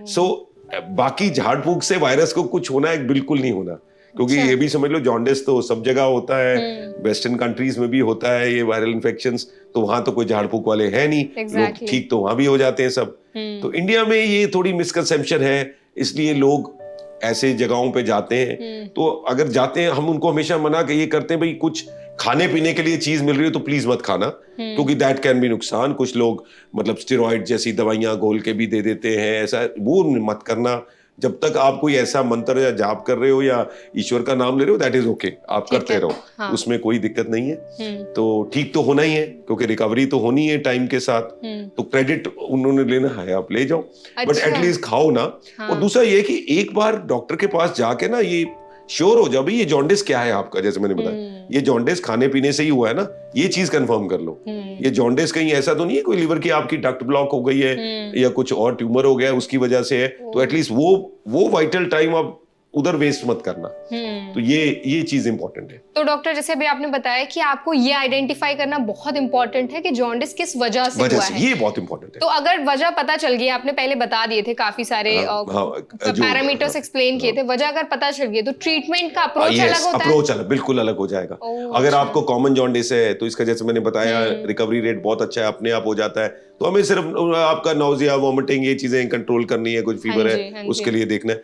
सो बाकी झाड़ फूक से वायरस को कुछ होना है बिल्कुल नहीं होना, क्योंकि अच्छा। ये भी समझ लो जॉन्डिस तो सब जगह होता है, वेस्टर्न कंट्रीज में भी होता है ये वायरल इन्फेक्शंस, तो वहां तो कोई झाड़ फूक वाले है नहीं, लोग ठीक तो वहां भी हो जाते हैं सब। तो इंडिया में ये थोड़ी मिसकंसेप्शन है, इसलिए लोग ऐसे जगहों पे जाते हैं। तो अगर जाते हैं हम उनको हमेशा मना ये करते हैं भाई कुछ खाने पीने के लिए चीज मिल रही है तो प्लीज मत खाना, क्योंकि दैट कैन बी नुकसान। कुछ लोग मतलब स्टेरॉइड जैसी दवाइयां घोल के भी दे देते हैं, ऐसा वो मत करना। जब तक आप कोई ऐसा मंत्र या जाप कर रहे हो या ईश्वर का नाम ले रहे हो, दैट इज ओके, आप करते रहो, हाँ। उसमें कोई दिक्कत नहीं है। तो ठीक तो होना ही है, क्योंकि रिकवरी तो होनी है टाइम के साथ, तो क्रेडिट उन्होंने लेना है, आप ले जाओ, बट एटलीस्ट खाओ ना। हाँ। और दूसरा ये कि एक बार डॉक्टर के पास जाके ना ये श्योर हो जाओ भाई ये जॉन्डिस क्या है आपका, जैसे मैंने बताया ये जॉन्डिस खाने पीने से ही हुआ है ना, ये चीज कंफर्म कर लो। ये जॉन्डिस कहीं ऐसा तो नहीं है कोई लिवर की आपकी डक्ट ब्लॉक हो गई है या कुछ और ट्यूमर हो गया है उसकी वजह से है, तो एटलीस्ट वो वाइटल टाइम आप उधर वेस्ट मत करना। तो ये चीज इंपॉर्टेंट है। तो डॉक्टर जैसे अभी आपने बताया कि आपको ये आइडेंटिफाई करना बहुत इंपॉर्टेंट है कि जॉन्डिस किस वजह से हुआ है। ये बहुत इंपॉर्टेंट है। तो अगर वजह पता चल गई, आपने पहले बता दिए थे काफी सारे पैरामीटर्स एक्सप्लेन किए थे, वजह अगर पता चल गई तो ट्रीटमेंट का अप्रोच अलग होता है। अप्रोच अलग, बिल्कुल अलग हो जाएगा। अगर आपको कॉमन जॉन्डिस है तो इसका जैसे मैंने बताया रिकवरी रेट बहुत अच्छा है, अपने आप हो जाता है। तो हमें सिर्फ आपका नाउजिया वॉमिटिंग ये चीजें कंट्रोल करनी है, कुछ फीवर है उसके लिए देखना है,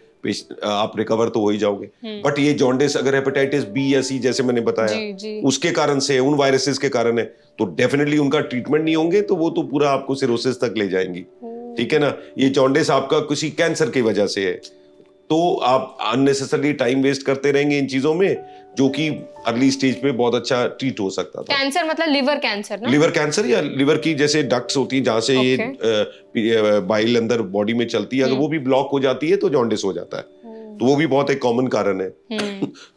आप रिकवर तो हो ही जाओगे। बट ये जॉन्डिस अगर हेपेटाइटिस बी या सी जैसे मैंने बताया उसके कारण से, उन वायरसेस के कारण है, तो डेफिनेटली उनका ट्रीटमेंट नहीं होंगे, तो वो तो पूरा आपको सिरोसिस तक ले जाएंगी। ठीक है ना। ये जॉन्डिस आपका किसी कैंसर की वजह से है, तो आप अननेसेसरली टाइम वेस्ट करते रहेंगे इन चीजों में, जो कि अर्ली स्टेज पे बहुत अच्छा ट्रीट हो सकता था। कैंसर मतलब लिवर कैंसर ना? लिवर कैंसर या लिवर की जैसे डक्ट्स होती है जहां से ये बाइल अंदर बॉडी में चलती है, अगर वो भी ब्लॉक हो जाती है तो जॉन्डिस हो जाता है। तो वो भी बहुत एक कॉमन कारण है।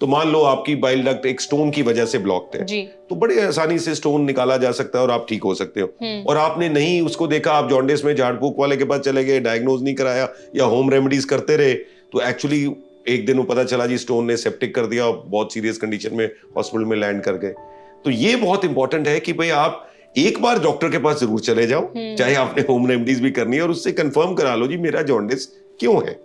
तो मान लो आपकी बाइल डक्ट एक स्टोन की वजह से ब्लॉक्ड है, तो बड़े आसानी से स्टोन निकाला जा सकता है और आप ठीक हो सकते हो। और आपने नहीं उसको देखा, आप जॉन्डिस में झाड़ फूक वाले के पास चले गए, डायग्नोज नहीं कराया या होम रेमेडीज करते रहे, तो एक्चुअली एक दिन वो पता चला जी स्टोन ने सेप्टिक कर दिया और बहुत सीरियस कंडीशन में हॉस्पिटल में लैंड कर गए। तो ये बहुत इंपॉर्टेंट है कि भाई आप एक बार डॉक्टर के पास जरूर चले जाओ, चाहे आपने होम रेमेडीज भी करनी है, और उससे कंफर्म करा लो जी मेरा जॉन्डिस क्यों है।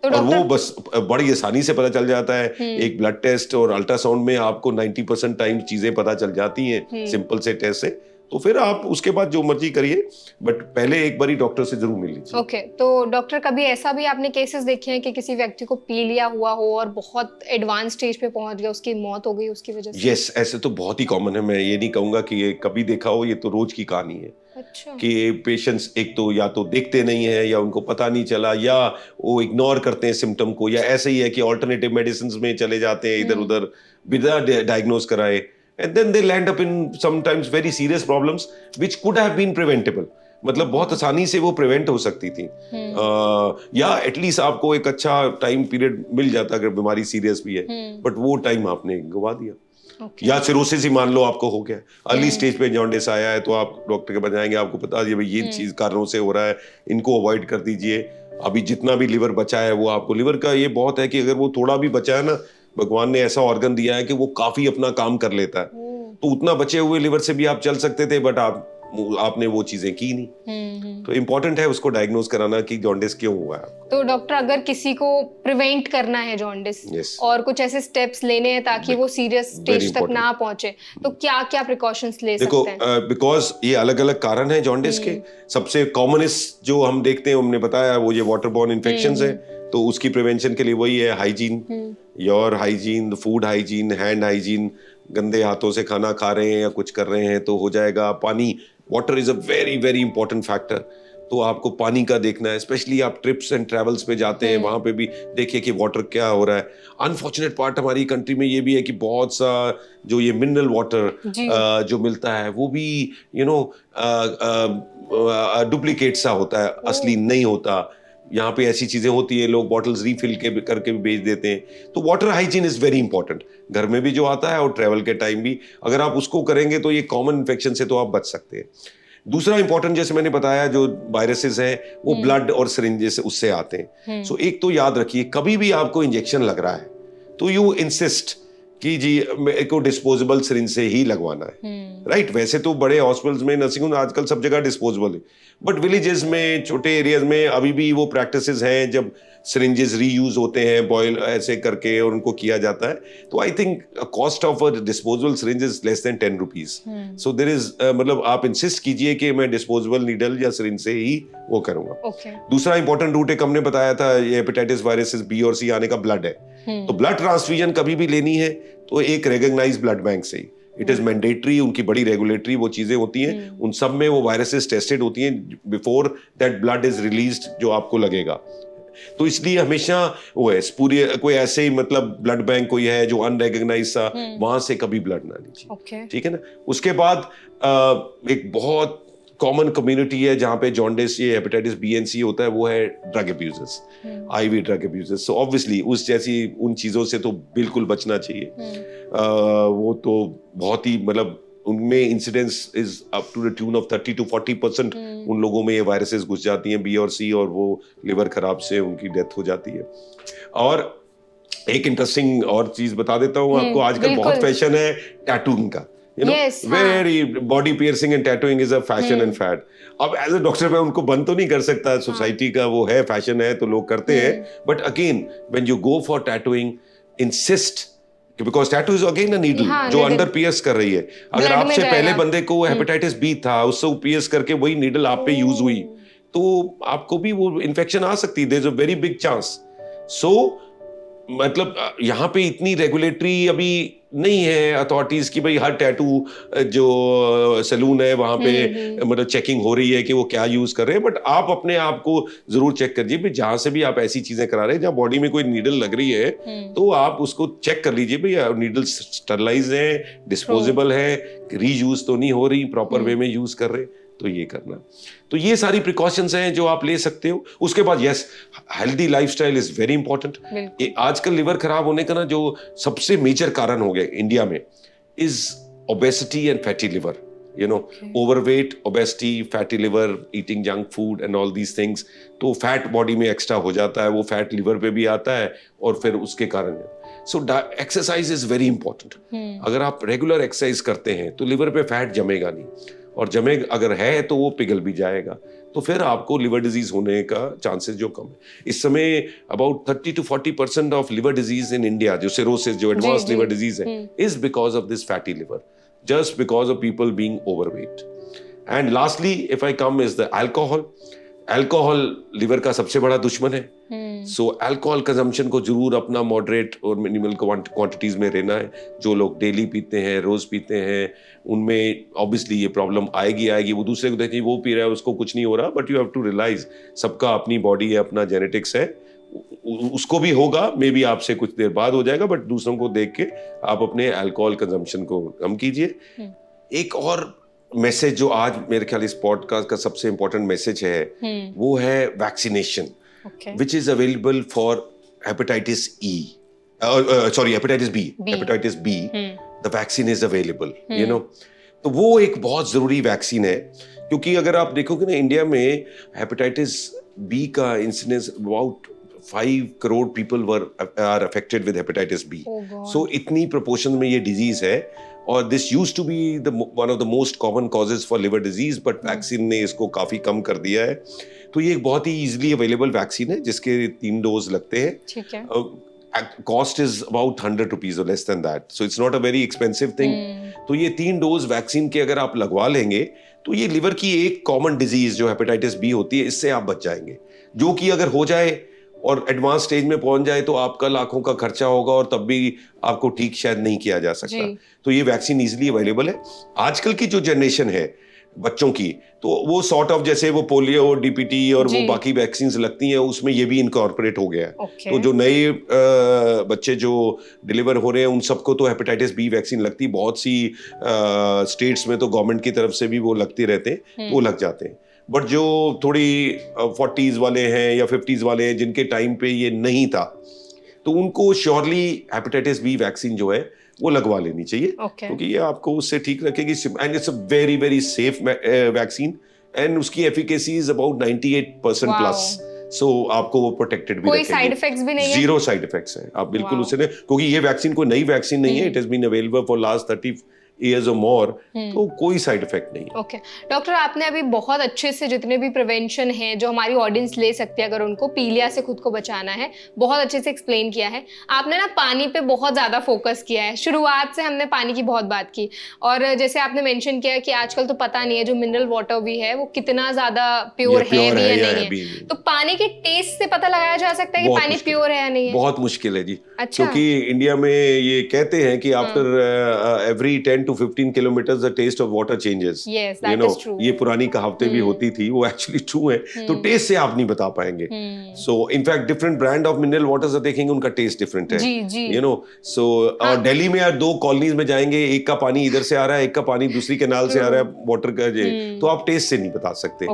तो और वो बस बड़ी आसानी से पता चल जाता है। एक ब्लड टेस्ट और अल्ट्रासाउंड में आपको 90% टाइम चीजें पता चल जाती हैं सिंपल से टेस्ट से। तो फिर आप उसके बाद जो मर्जी करिए, बट पहले एक बार ही डॉक्टर से जरूर मिल लीजिए। ओके, तो डॉक्टर कभी ऐसा भी आपने केसेस देखे हैं कि किसी व्यक्ति को पीलिया हुआ हो और बहुत एडवांस स्टेज पे पहुंच गया, उसकी मौत हो गई उसकी वजह से? यस, ऐसे तो बहुत ही कॉमन है। मैं ये नहीं कहूंगा कि ये कभी देखा हो, ये तो रोज की कहानी है। अच्छा। कि पेशेंट्स एक तो या तो देखते नहीं है या उनको पता नहीं चला या वो इग्नोर करते हैं सिम्टम को, या ऐसे ही है कि ऑल्टरनेटिव मेडिसिन में चले जाते हैं इधर उधर बिना डायग्नोज कराए, and then they land up in sometimes very serious problems which could have been preventable। मतलब बहुत आसानी से वो प्रिवेंट हो सकती थी, या एटलीस्ट आपको एक अच्छा टाइम पीरियड मिल जाता अगर बीमारी सीरियस भी है, बट वो टाइम आपने गवा दिया। या सिरोसिस ही मान लो आपको हो गया, अर्ली स्टेज पे जॉन्डिस आया है, तो आप डॉक्टर के पास जाएंगे, आपको बता दिए भाई ये चीज कारणों से हो रहा है, इनको अवॉइड कर दीजिए। अभी जितना भी लिवर बचा है वो आपको, लिवर का ये बहुत है कि अगर वो थोड़ा भी बचा है ना, भगवान ने ऐसा ऑर्गन दिया है कि वो काफी अपना काम कर लेता है, तो उतना बचे हुए लिवर से भी आप चल सकते थे, बट आपने वो चीजें की नहीं। तो इम्पोर्टेंट है उसको डायग्नोज कराना कि जॉन्डिस क्यों हुआ है आपको। तो डॉक्टर अगर किसी को प्रिवेंट करना है जॉन्डिस और कुछ ऐसे स्टेप्स लेने हैं ताकि वो सीरियस स्टेज तक ना पहुंचे, तो क्या क्या प्रिकॉशंस ले सकते हैं? बिकॉज ये अलग अलग कारण है जॉन्डिस के। सबसे कॉमनेस्ट जो हम देखते हैं, हमने बताया वो ये वाटर बॉर्न इन्फेक्शंस है, तो उसकी प्रिवेंशन के लिए वही है hygiene, your hygiene, food hygiene, hand hygiene, गंदे हाथों से खाना खा रहे हैं या कुछ कर रहे हैं तो हो जाएगा। पानी, water is a very very important factor, तो आपको पानी का देखना है, स्पेशली आप ट्रिप्स एंड ट्रैवल्स पे जाते हैं, वहां पे भी देखिए कि वाटर क्या हो रहा है। अनफॉर्चुनेट पार्ट हमारी कंट्री में ये भी है कि बहुत सा जो ये मिनरल वाटर जो मिलता है वो भी डुप्लीकेट सा होता है, असली नहीं होता। यहाँ पे ऐसी चीजें होती है, लोग बॉटल्स रीफिल करके भी बेच देते हैं। तो water hygiene is very important, घर में भी जो आता है और ट्रैवल के टाइम भी अगर आप उसको करेंगे तो ये कॉमन इन्फेक्शन से तो आप बच सकते हैं। दूसरा इंपॉर्टेंट, जैसे मैंने बताया, जो वायरसेस हैं वो ब्लड और सिरिंजेस से उससे आते हैं। सो एक तो याद रखिए, कभी भी आपको इंजेक्शन लग रहा है तो यू इंसिस्ट कि जी मेरे को डिस्पोजेबल सिरिंज से ही लगवाना है, राइट? वैसे तो बड़े हॉस्पिटल्स में, नर्सिंग होम आजकल सब जगह डिस्पोजेबल है, बट विलेजेस में, छोटे एरियाज में अभी भी वो प्रैक्टिसेस हैं जब सिरिंजेस रीयूज होते हैं बॉयल ऐसे करके और उनको किया जाता है। तो I think cost of a disposable syringe is less than 10 rupees. So there is मतलब आप इंसिस्ट कीजिए कि मैं डिस्पोजेबल नीडल या सिरिंज से ही वो करूंगा। दूसरा इंपॉर्टेंट रूट एक हमने बताया था, ये हेपेटाइटिस वायरसेस बी और सी आने का ब्लड है। तो ब्लड ट्रांसफ्यूजन कभी भी लेनी है तो एक रेकग्नाइज ब्लड बैंक से ही, इट इज मैंडेटरी। उनकी बड़ी रेगुलेटरी वो चीजें होती हैं, उन सब में वो वायरसेस टेस्टेड होती हैं before that blood is released जो आपको लगेगा। तो इसलिए हमेशा वो है पूरी, कोई ऐसे ही मतलब ब्लड बैंक कोई है जो अनरेकग्नाइज सा, वहां से कभी ब्लड ना लीजिए, ठीक है ना। उसके बाद एक बहुत कॉमन कम्युनिटी है जहां पे जॉन्डिस, ये हेपेटाइटिस बी एंड सी होता है, वो है drug abusers, IV drug abusers. So obviously उस जैसी उन चीजों से तो बिल्कुल बचना चाहिए। वो तो बहुत ही मतलब उनमें incidence is up to the tune of 30 to 40% उन लोगों में ये वायरसेस घुस जाती हैं, बी और सी, और वो लिवर खराब से उनकी डेथ हो जाती है। और एक इंटरेस्टिंग और चीज बता देता हूँ आपको, आजकल बहुत फैशन है टैटूइंग का, you know, very body piercing and tattooing is a fashion and fad. अब एज अ डॉक्टर मैं उनको बंद तो नहीं कर सकता, सोसाइटी का वो है, फैशन है तो लोग करते हैं, but again when you go for tattooing, insist, because tattoo is again a needle जो अंदर पियर्स कर रही है। अगर आपसे पहले बंदे को हेपेटाइटिस बी था, उससे वो पियर्स करके वही नीडल आप पे यूज हुई, तो आपको भी वो इन्फेक्शन आ सकती है, there is a very big chance. So मतलब यहाँ पे इतनी रेगुलेटरी अभी नहीं है अथॉरिटीज की भाई हर टैटू जो सैलून है वहां पे मतलब चेकिंग हो रही है कि वो क्या यूज कर रहे हैं, बट आप अपने आप को जरूर चेक करिए भाई, जहां से भी आप ऐसी चीजें करा रहे हैं जहां बॉडी में कोई नीडल लग रही है तो आप उसको चेक कर लीजिए भाई नीडल स्टरलाइज है, डिस्पोजेबल है, रीयूज तो नहीं हो रही, प्रॉपर वे में यूज कर रहे, तो ये करना। तो ये सारी प्रिकॉशंस हैं जो आप ले सकते हो। उसके बाद yes, healthy lifestyle is very important. आजकल लिवर खराब होने का ना जो सबसे मेजर कारण हो गया इंडिया में is obesity and fatty liver, you know, overweight, obesity, fatty liver, eating junk food and all these things. तो फैट बॉडी में एक्स्ट्रा हो जाता है, वो फैट लिवर पे भी आता है और फिर उसके कारण so exercise is very important. अगर आप रेगुलर एक्सरसाइज करते हैं तो लिवर पे फैट जमेगा नहीं, और जमे अगर है तो वो पिघल भी जाएगा, तो फिर आपको लिवर डिजीज होने का चांसेस जो कम है। इस समय about 30 to 40% of liver disease in India, जो सिरोसिस, जो एडवांस लिवर डिजीज है, is because of this fatty liver, just because of people being overweight. And lastly if I come is the alcohol. Alcohol liver का सबसे बड़ा दुश्मन है। सो alcohol consumption को जरूर अपना मॉडरेट और मिनिमल क्वांटिटीज में रहना है। जो लोग डेली पीते हैं, रोज पीते हैं, उनमें ऑब्वियसली ये प्रॉब्लम आएगी। वो दूसरे को देखिए वो पी रहा है उसको कुछ नहीं हो रहा, but you have to realise सबका अपनी बॉडी है, अपना जेनेटिक्स है, उसको भी होगा, मे बी आपसे कुछ देर बाद हो जाएगा, बट दूसरों को देख के आप अपने अल्कोहल कंजम्पशन को कम कीजिए। एक और मैसेज जो आज मेरे ख्याल इस पॉडकास्ट का सबसे इंपॉर्टेंट मैसेज है वो है vaccination, which is available for hepatitis E. Sorry, hepatitis B. Hepatitis B. The vaccine is available. You know, तो वो एक बहुत जरूरी वैक्सीन है, क्योंकि अगर आप देखोगे ना इंडिया में हेपेटाइटिस बी का incidence about 5 crore people are affected with hepatitis B. So इतनी प्रोपोर्शन में ये डिजीज है, और this used to be one of the most common causes for liver disease, but vaccine ने इसको काफी कम कर दिया है। तो ये एक बहुत ही इजीली अवेलेबल वैक्सीन है जिसके 3 डोज लगते हैं। ठीक है। कॉस्ट इज अबाउट 100 रुपीज और less than that, so it's not a very expensive thing. तो ये 3 डोज वैक्सीन के अगर आप लगवा लेंगे तो ये लिवर की एक कॉमन डिजीज जो हेपेटाइटिस बी होती है, इससे आप बच जाएंगे, जो कि अगर हो जाए और एडवांस स्टेज में पहुंच जाए तो आपका लाखों का खर्चा होगा और तब भी आपको ठीक शायद नहीं किया जा सकता। तो ये वैक्सीन इजीली अवेलेबल है। आजकल की जो जनरेशन है बच्चों की, तो वो सॉर्ट ऑफ जैसे वो पोलियो, डीपीटी और वो बाकी वैक्सीन लगती हैं, उसमें ये भी इनकॉर्पोरेट हो गया है। तो जो नए बच्चे जो डिलीवर हो रहे हैं उन सबको तो हेपेटाइटिस बी वैक्सीन लगती है। बहुत सी स्टेट्स में तो गवर्नमेंट की तरफ से भी वो लगते रहते हैं, वो लग जाते हैं। बट जो थोड़ी 40s वाले हैं या 50s वाले हैं जिनके टाइम पे ये नहीं था, तो उनको श्योरली हेपेटाइटिस बी वैक्सीन जो है वो लगवा लेनी चाहिए, क्योंकि ये आपको उससे ठीक रखेगी, and it's a very very safe vaccine, and उसकी एफिकेसी इज अबाउट 98% प्लस। सो आपको वो प्रोटेक्टेड भी कोई साइड इफेक्ट्स भी नहीं है? 0 साइड इफेक्ट्स है, आप बिल्कुल उससे, क्योंकि ये वैक्सीन कोई नई वैक्सीन नहीं है, it has been available for last 30 years or more, तो कोई साइड इफेक्ट नहीं है। ओके डॉक्टर, आपने अभी बहुत अच्छे से जितने भी प्रिवेंशन है जो हमारी ऑडियंस ले सकती है अगर उनको पीलिया से खुद को बचाना है, बहुत अच्छे से एक्सप्लेन किया है। आपने ना पानी पे बहुत ज्यादा फोकस किया है, शुरुआत से हमने पानी की बहुत बात की, और जैसे आपने मेंशन किया कि आजकल तो पता नहीं है जो मिनरल वाटर भी है वो कितना ज्यादा प्योर है भी या नहीं है, तो पानी के टेस्ट से पता लगाया जा सकता है कि पानी प्योर है या नहीं है? बहुत मुश्किल है जी। अच्छा। क्योंकि इंडिया में ये कहते हैं कि after every 10 to 15 kilometers the taste of water changes. Yes, that is true. ये पुरानी कहावतें भी होती थी, वो एक्चुअली ट्रू है। तो टेस्ट से आप नहीं बता पाएंगे। So in fact different brand of mineral waters आप देखेंगे उनका टेस्ट डिफरेंट है। जी। सो और दिल्ली में यार 2 कॉलोनीज में जाएंगे, एक का पानी इधर से आ रहा है, एक का पानी दूसरी कैनाल से आ रहा है वाटर का, तो आप टेस्ट से नहीं बता सकते।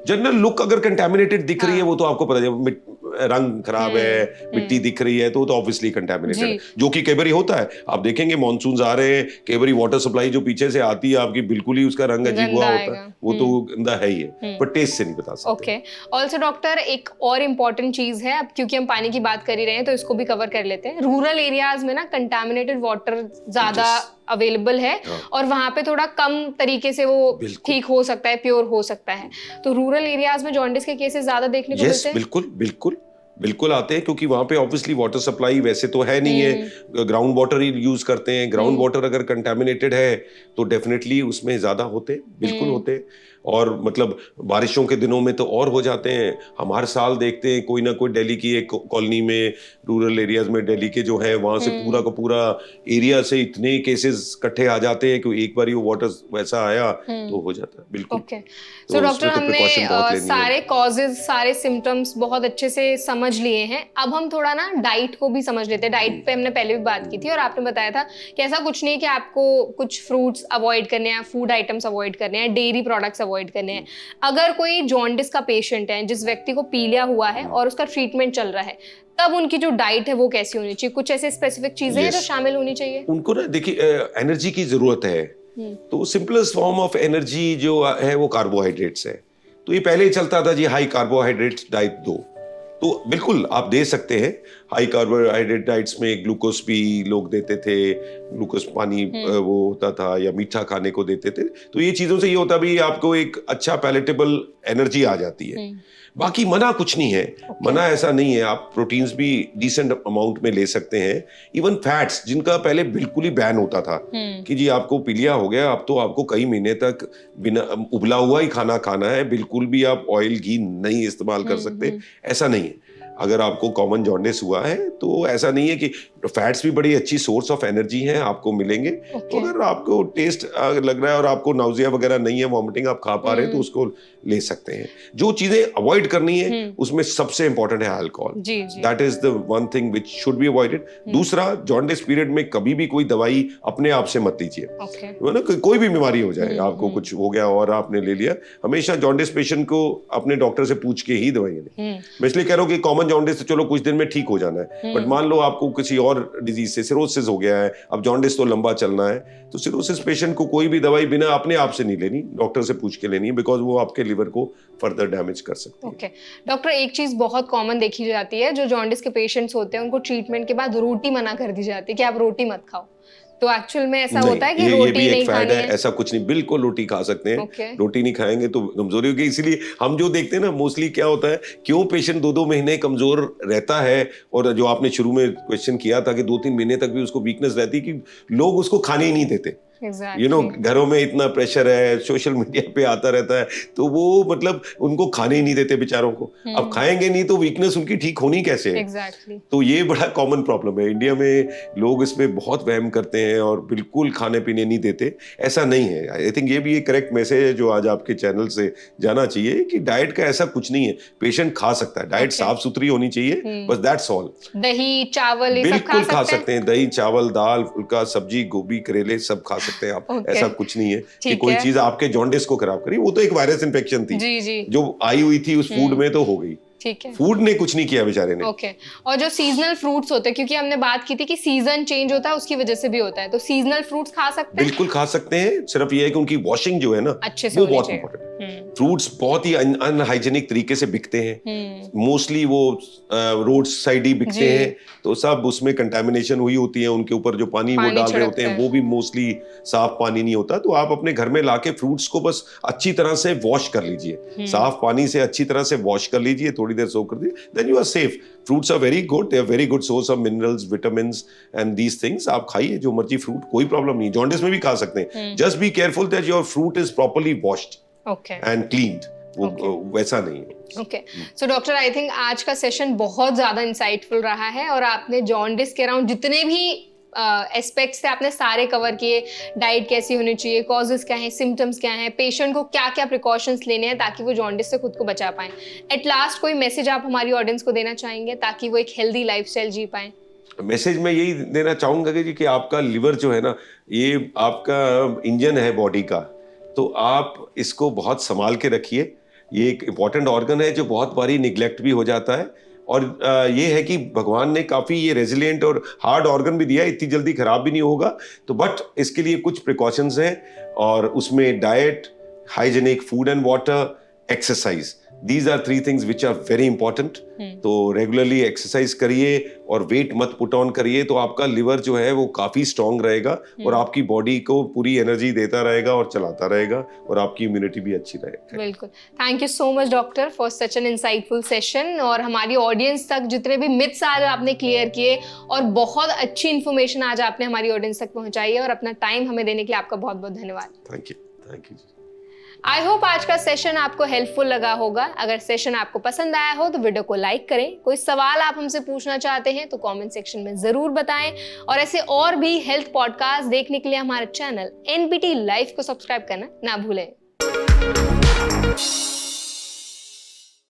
जनरल लुक अगर कंटेमिनेटेड दिख रही है वो तो आपको पता है, रंग खराब है, मिट्टी दिख रही है, तो ऑब्वियसली कंटेमिनेटेड है, जो कि कई बार होता है। आप देखेंगे मॉनसून आ रहे हैं, कई बार वाटर सप्लाई जो पीछे से आती है आपकी बिल्कुल ही उसका रंग अजीब हुआ होता है, वो तो गंदा है ही है, पर टेस्ट से नहीं बता सकते। ओके, ऑल्सो डॉक्टर एक और इम्पोर्टेंट चीज है, अब क्योंकि हम पानी की बात कर ही रहे हैं तो इसको भी कवर कर लेते हैं। रूरल एरियाज में ना कंटामिनेटेड वाटर ज्यादा अवेलेबल है, और वहां पे थोड़ा कम तरीके से वो ठीक हो सकता है, प्योर हो सकता है, तो रूरल एरियाज में जॉन्डिस के केसेस ज्यादा देखने को मिलते हैं। बिल्कुल आते हैं, क्योंकि वहां पे ऑब्वियसली वाटर सप्लाई वैसे तो है नहीं है, ग्राउंड वाटर ही यूज करते हैं। ग्राउंड वाटर अगर कंटामिनेटेड है तो डेफिनेटली उसमें ज्यादा होते हैं, बिल्कुल होते हैं, और मतलब बारिशों के दिनों में तो और हो जाते हैं। हम हर साल देखते हैं कोई ना कोई दिल्ली की एक कॉलोनी में, रूरल एरियाज में दिल्ली के जो है वहां से पूरा का पूरा एरिया से इतने केसेस इकट्ठे आ जाते हैं कि एक बार वो वाटर वैसा आया तो हो जाता है। बिल्कुल। ओके, सो डॉक्टर हमने सारे कॉजेज, सारे सिम्टम्स बहुत अच्छे से समझ लिए हैं। अब हम थोड़ा ना डाइट को भी समझ लेते हैं। डाइट पे हमने पहले भी बात की थी और आपने बताया था कि ऐसा कुछ नहीं है कि आपको कुछ फ्रूट्स अवॉइड करने हैं, फूड आइटम्स अवॉइड करने हैं, डेयरी प्रोडक्ट्स अवॉइड करने हैं। अगर कोई जॉन्डिस का पेशेंट है, जिस व्यक्ति को पीलिया हुआ है और उसका ट्रीटमेंट चल रहा है, तब उनकी जो डाइट है वो कैसी होनी चाहिए? कुछ ऐसे स्पेसिफिक चीजें हैं जो शामिल होनी चाहिए? उनको ना देखिए, एनर्जी की जरूरत है, तो सिंपलेस्ट फॉर्म ऑफ एनर्जी जो है वो कार्बोहाइड्रेट्स है। तो ये पहले ही चलता था जी, हाई कार्बोहाइड्रेट्स डाइट दो, तो बिल्कुल आप दे सकते हैं। हाई कार्बोहाइड्रेट डाइट्स में ग्लूकोज भी लोग देते थे, ग्लूकोज पानी वो होता था, या मीठा खाने को देते थे। तो ये चीजों से ये होता भी आपको एक अच्छा पैलेटेबल एनर्जी आ जाती है। बाकी मना कुछ नहीं है, मना ऐसा नहीं है, आप प्रोटीन्स भी डिसेंट अमाउंट में ले सकते हैं। इवन फैट्स, जिनका पहले बिल्कुल ही बैन होता था कि जी आपको पीलिया हो गया, अब तो आपको कई महीने तक बिना उबला हुआ ही खाना खाना है, बिल्कुल भी आप ऑयल घी नहीं इस्तेमाल कर सकते, ऐसा नहीं है। अगर आपको कॉमन जॉन्डिस हुआ है तो ऐसा नहीं है कि फैट्स भी बड़ी अच्छी सोर्स ऑफ एनर्जी है, आपको मिलेंगे। तो अगर आपको टेस्ट लग रहा है और आपको नाउजिया वगैरह नहीं है, वॉमिटिंग आप खा पा रहे हैं, तो उसको ले सकते हैं। जो चीजें अवॉइड करनी है उसमें सबसे इंपॉर्टेंट है alcohol. That is the one thing which should be avoided. दूसरा, जॉन्डिस पीरियड में कभी भी कोई दवाई अपने आप से मत लीजिए, ना कोई भी बीमारी हो जाए, आपको कुछ हो गया और आपने ले लिया, हमेशा जॉन्डिस पेशेंट को अपने डॉक्टर से पूछ के ही दवाई लें। मैं इसलिए कह रहा हूँ कि कॉमन जॉन्डिस तो चलो कुछ दिन में ठीक हो जाना है, बट मान लो आपको किसी और डिजीज से, सिरोसिस हो गया है, अब जॉन्डिस तो लंबा चलना है, तो सिरोसिस पेशेंट को कोई भी दवाई बिना अपने आप से नहीं लेनी, डॉक्टर से पूछ के लेनी है, बिकॉज वो आपके लिवर को फर्दर डैमेज कर सकती है। ओके डॉक्टर, एक चीज बहुत कॉमन देखी जाती है, जो जॉन्डिस के पेशेंट्स होते हैं उनको ट्रीटमेंट के बाद रोटी मना कर दी जाती है कि आप रोटी मत खाओ, तो एक्चुअल में ऐसा होता है कि रोटी नहीं खानी है? ऐसा कुछ नहीं, बिल्कुल रोटी खा सकते हैं। रोटी नहीं खाएंगे तो कमजोरी होगी। इसीलिए हम जो देखते हैं ना, मोस्टली क्या होता है, क्यों पेशेंट 2-2 महीने कमजोर रहता है, और जो आपने शुरू में क्वेश्चन किया था कि 2-3 महीने तक भी उसको वीकनेस रहती है, कि लोग उसको खाने ही नहीं देते। Exactly. घरों में इतना प्रेशर है, सोशल मीडिया पे आता रहता है, तो वो मतलब उनको खाने ही नहीं देते बेचारों को। अब खाएंगे नहीं तो वीकनेस उनकी ठीक होनी कैसे है? Exactly. तो ये बड़ा कॉमन प्रॉब्लम है इंडिया में, लोग इसमें बहुत वहम करते हैं और बिल्कुल खाने पीने नहीं देते। ऐसा नहीं है। आई थिंक ये भी एक करेक्ट मैसेज है जो आज आपके चैनल से जाना चाहिए, कि डाइट का ऐसा कुछ नहीं है, पेशेंट खा सकता है, डाइट साफ सुथरी होनी चाहिए, बस दैट्स ऑल। दही चावल बिल्कुल खा सकते हैं, दही चावल दाल फुल्का सब्जी गोभी करेले सब खा सकते हैं आप। Okay. ऐसा कुछ नहीं है कि ठीक कोई है। चीज आपके जॉन्डिस को खराब करी, वो तो एक वायरस इन्फेक्शन थी जी जी जो आई हुई थी उस फूड में, तो हो गई। ठीक है। फूड ने कुछ नहीं किया बेचारे ने। ओके और जो सीजनल फ्रूट्स होते हैं, क्योंकि हमने बात की थी कि सीजन चेंज होता है उसकी वजह से भी होता है, तो सीजनल फ्रूट्स खा सकते हैं? बिल्कुल खा सकते हैं, सिर्फ ये है कि उनकी वॉशिंग जो है ना अच्छे से वो होनी बहुत चाहिए। इंपॉर्टेंट है। फ्रूट्स बहुत ही अनहाइजेनिक तरीके से बिकते हैं, मोस्टली वो रोड साइड ही बिकते जी। हैं, तो सब उसमें कंटेमिनेशन हुई होती है, उनके ऊपर जो पानी वो डाल रहे होते हैं वो भी मोस्टली साफ पानी नहीं होता। तो आप अपने घर में लाके फ्रूट्स को बस अच्छी तरह से वॉश कर लीजिए, साफ पानी से अच्छी तरह से वॉश कर लीजिए, थोड़ी देर सोक कर दीजिए, then you are safe. Fruits are very good, they are very good source of minerals, vitamins and these things. आप खाइए जो मर्जी फ्रूट, कोई प्रॉब्लम नहीं, जॉन्डिस में भी खा सकते हैं। Just be careful that your fruit is properly washed and cleaned, वो वैसा नहीं है। Okay so doctor, I think आज का सेशन बहुत ज्यादा इंसाइटफुल रहा है और आपने जॉन्डिस के अराउंड जितने भी एस्पेक्ट्स थे आपने सारे कवर किए। डाइट कैसी होनी चाहिए, कॉजेस क्या हैं, सिम्टम्स क्या हैं, पेशेंट को क्या क्या प्रिकॉशंस लेने हैं ताकि वो जॉन्डिस से खुद को बचा पाएं। एट लास्ट कोई मैसेज आप हमारी ऑडियंस को देना चाहेंगे ताकि वो एक हेल्दी लाइफस्टाइल जी पाएं? मैसेज मैं यही देना चाहूंगा कि आपका लिवर जो है ना, ये आपका इंजन है बॉडी का, तो आप इसको बहुत संभाल के रखिए। ये एक इम्पॉर्टेंट ऑर्गन है जो बहुत बारी निग्लेक्ट भी हो जाता है, और ये है कि भगवान ने काफ़ी ये रेजिलिएंट और हार्ड ऑर्गन भी दिया है, इतनी जल्दी खराब भी नहीं होगा। तो बट इसके लिए कुछ प्रिकॉशंस हैं, और उसमें diet, hygienic food and water, exercise, these are 3 things which are very important. तो रेगुलरली एक्सरसाइज करिए और वेट मत पुट ऑन करिए, तो आपका लिवर जो है वो काफी स्ट्रांग रहेगा और आपकी बॉडी को पूरी एनर्जी देता रहेगा और चलाता रहेगा, और आपकी इम्यूनिटी भी अच्छी रहेगी। बिल्कुल, thank you so much doctor for such an insightful session. और हमारी ऑडियंस तक जितने भी मिथ्स आज आपने क्लियर किए और बहुत अच्छी इन्फॉर्मेशन आज आपने हमारी ऑडियंस तक पहुंचाई है, और अपना टाइम हमें देने के लिए आपका बहुत बहुत धन्यवाद। Thank you. आई होप आज का सेशन आपको हेल्पफुल लगा होगा। अगर सेशन आपको पसंद आया हो तो वीडियो को लाइक करें। कोई सवाल आप हमसे पूछना चाहते हैं तो कमेंट सेक्शन में जरूर बताएं, और ऐसे और भी हेल्थ पॉडकास्ट देखने के लिए हमारे चैनल NPT लाइफ को सब्सक्राइब करना ना भूलें।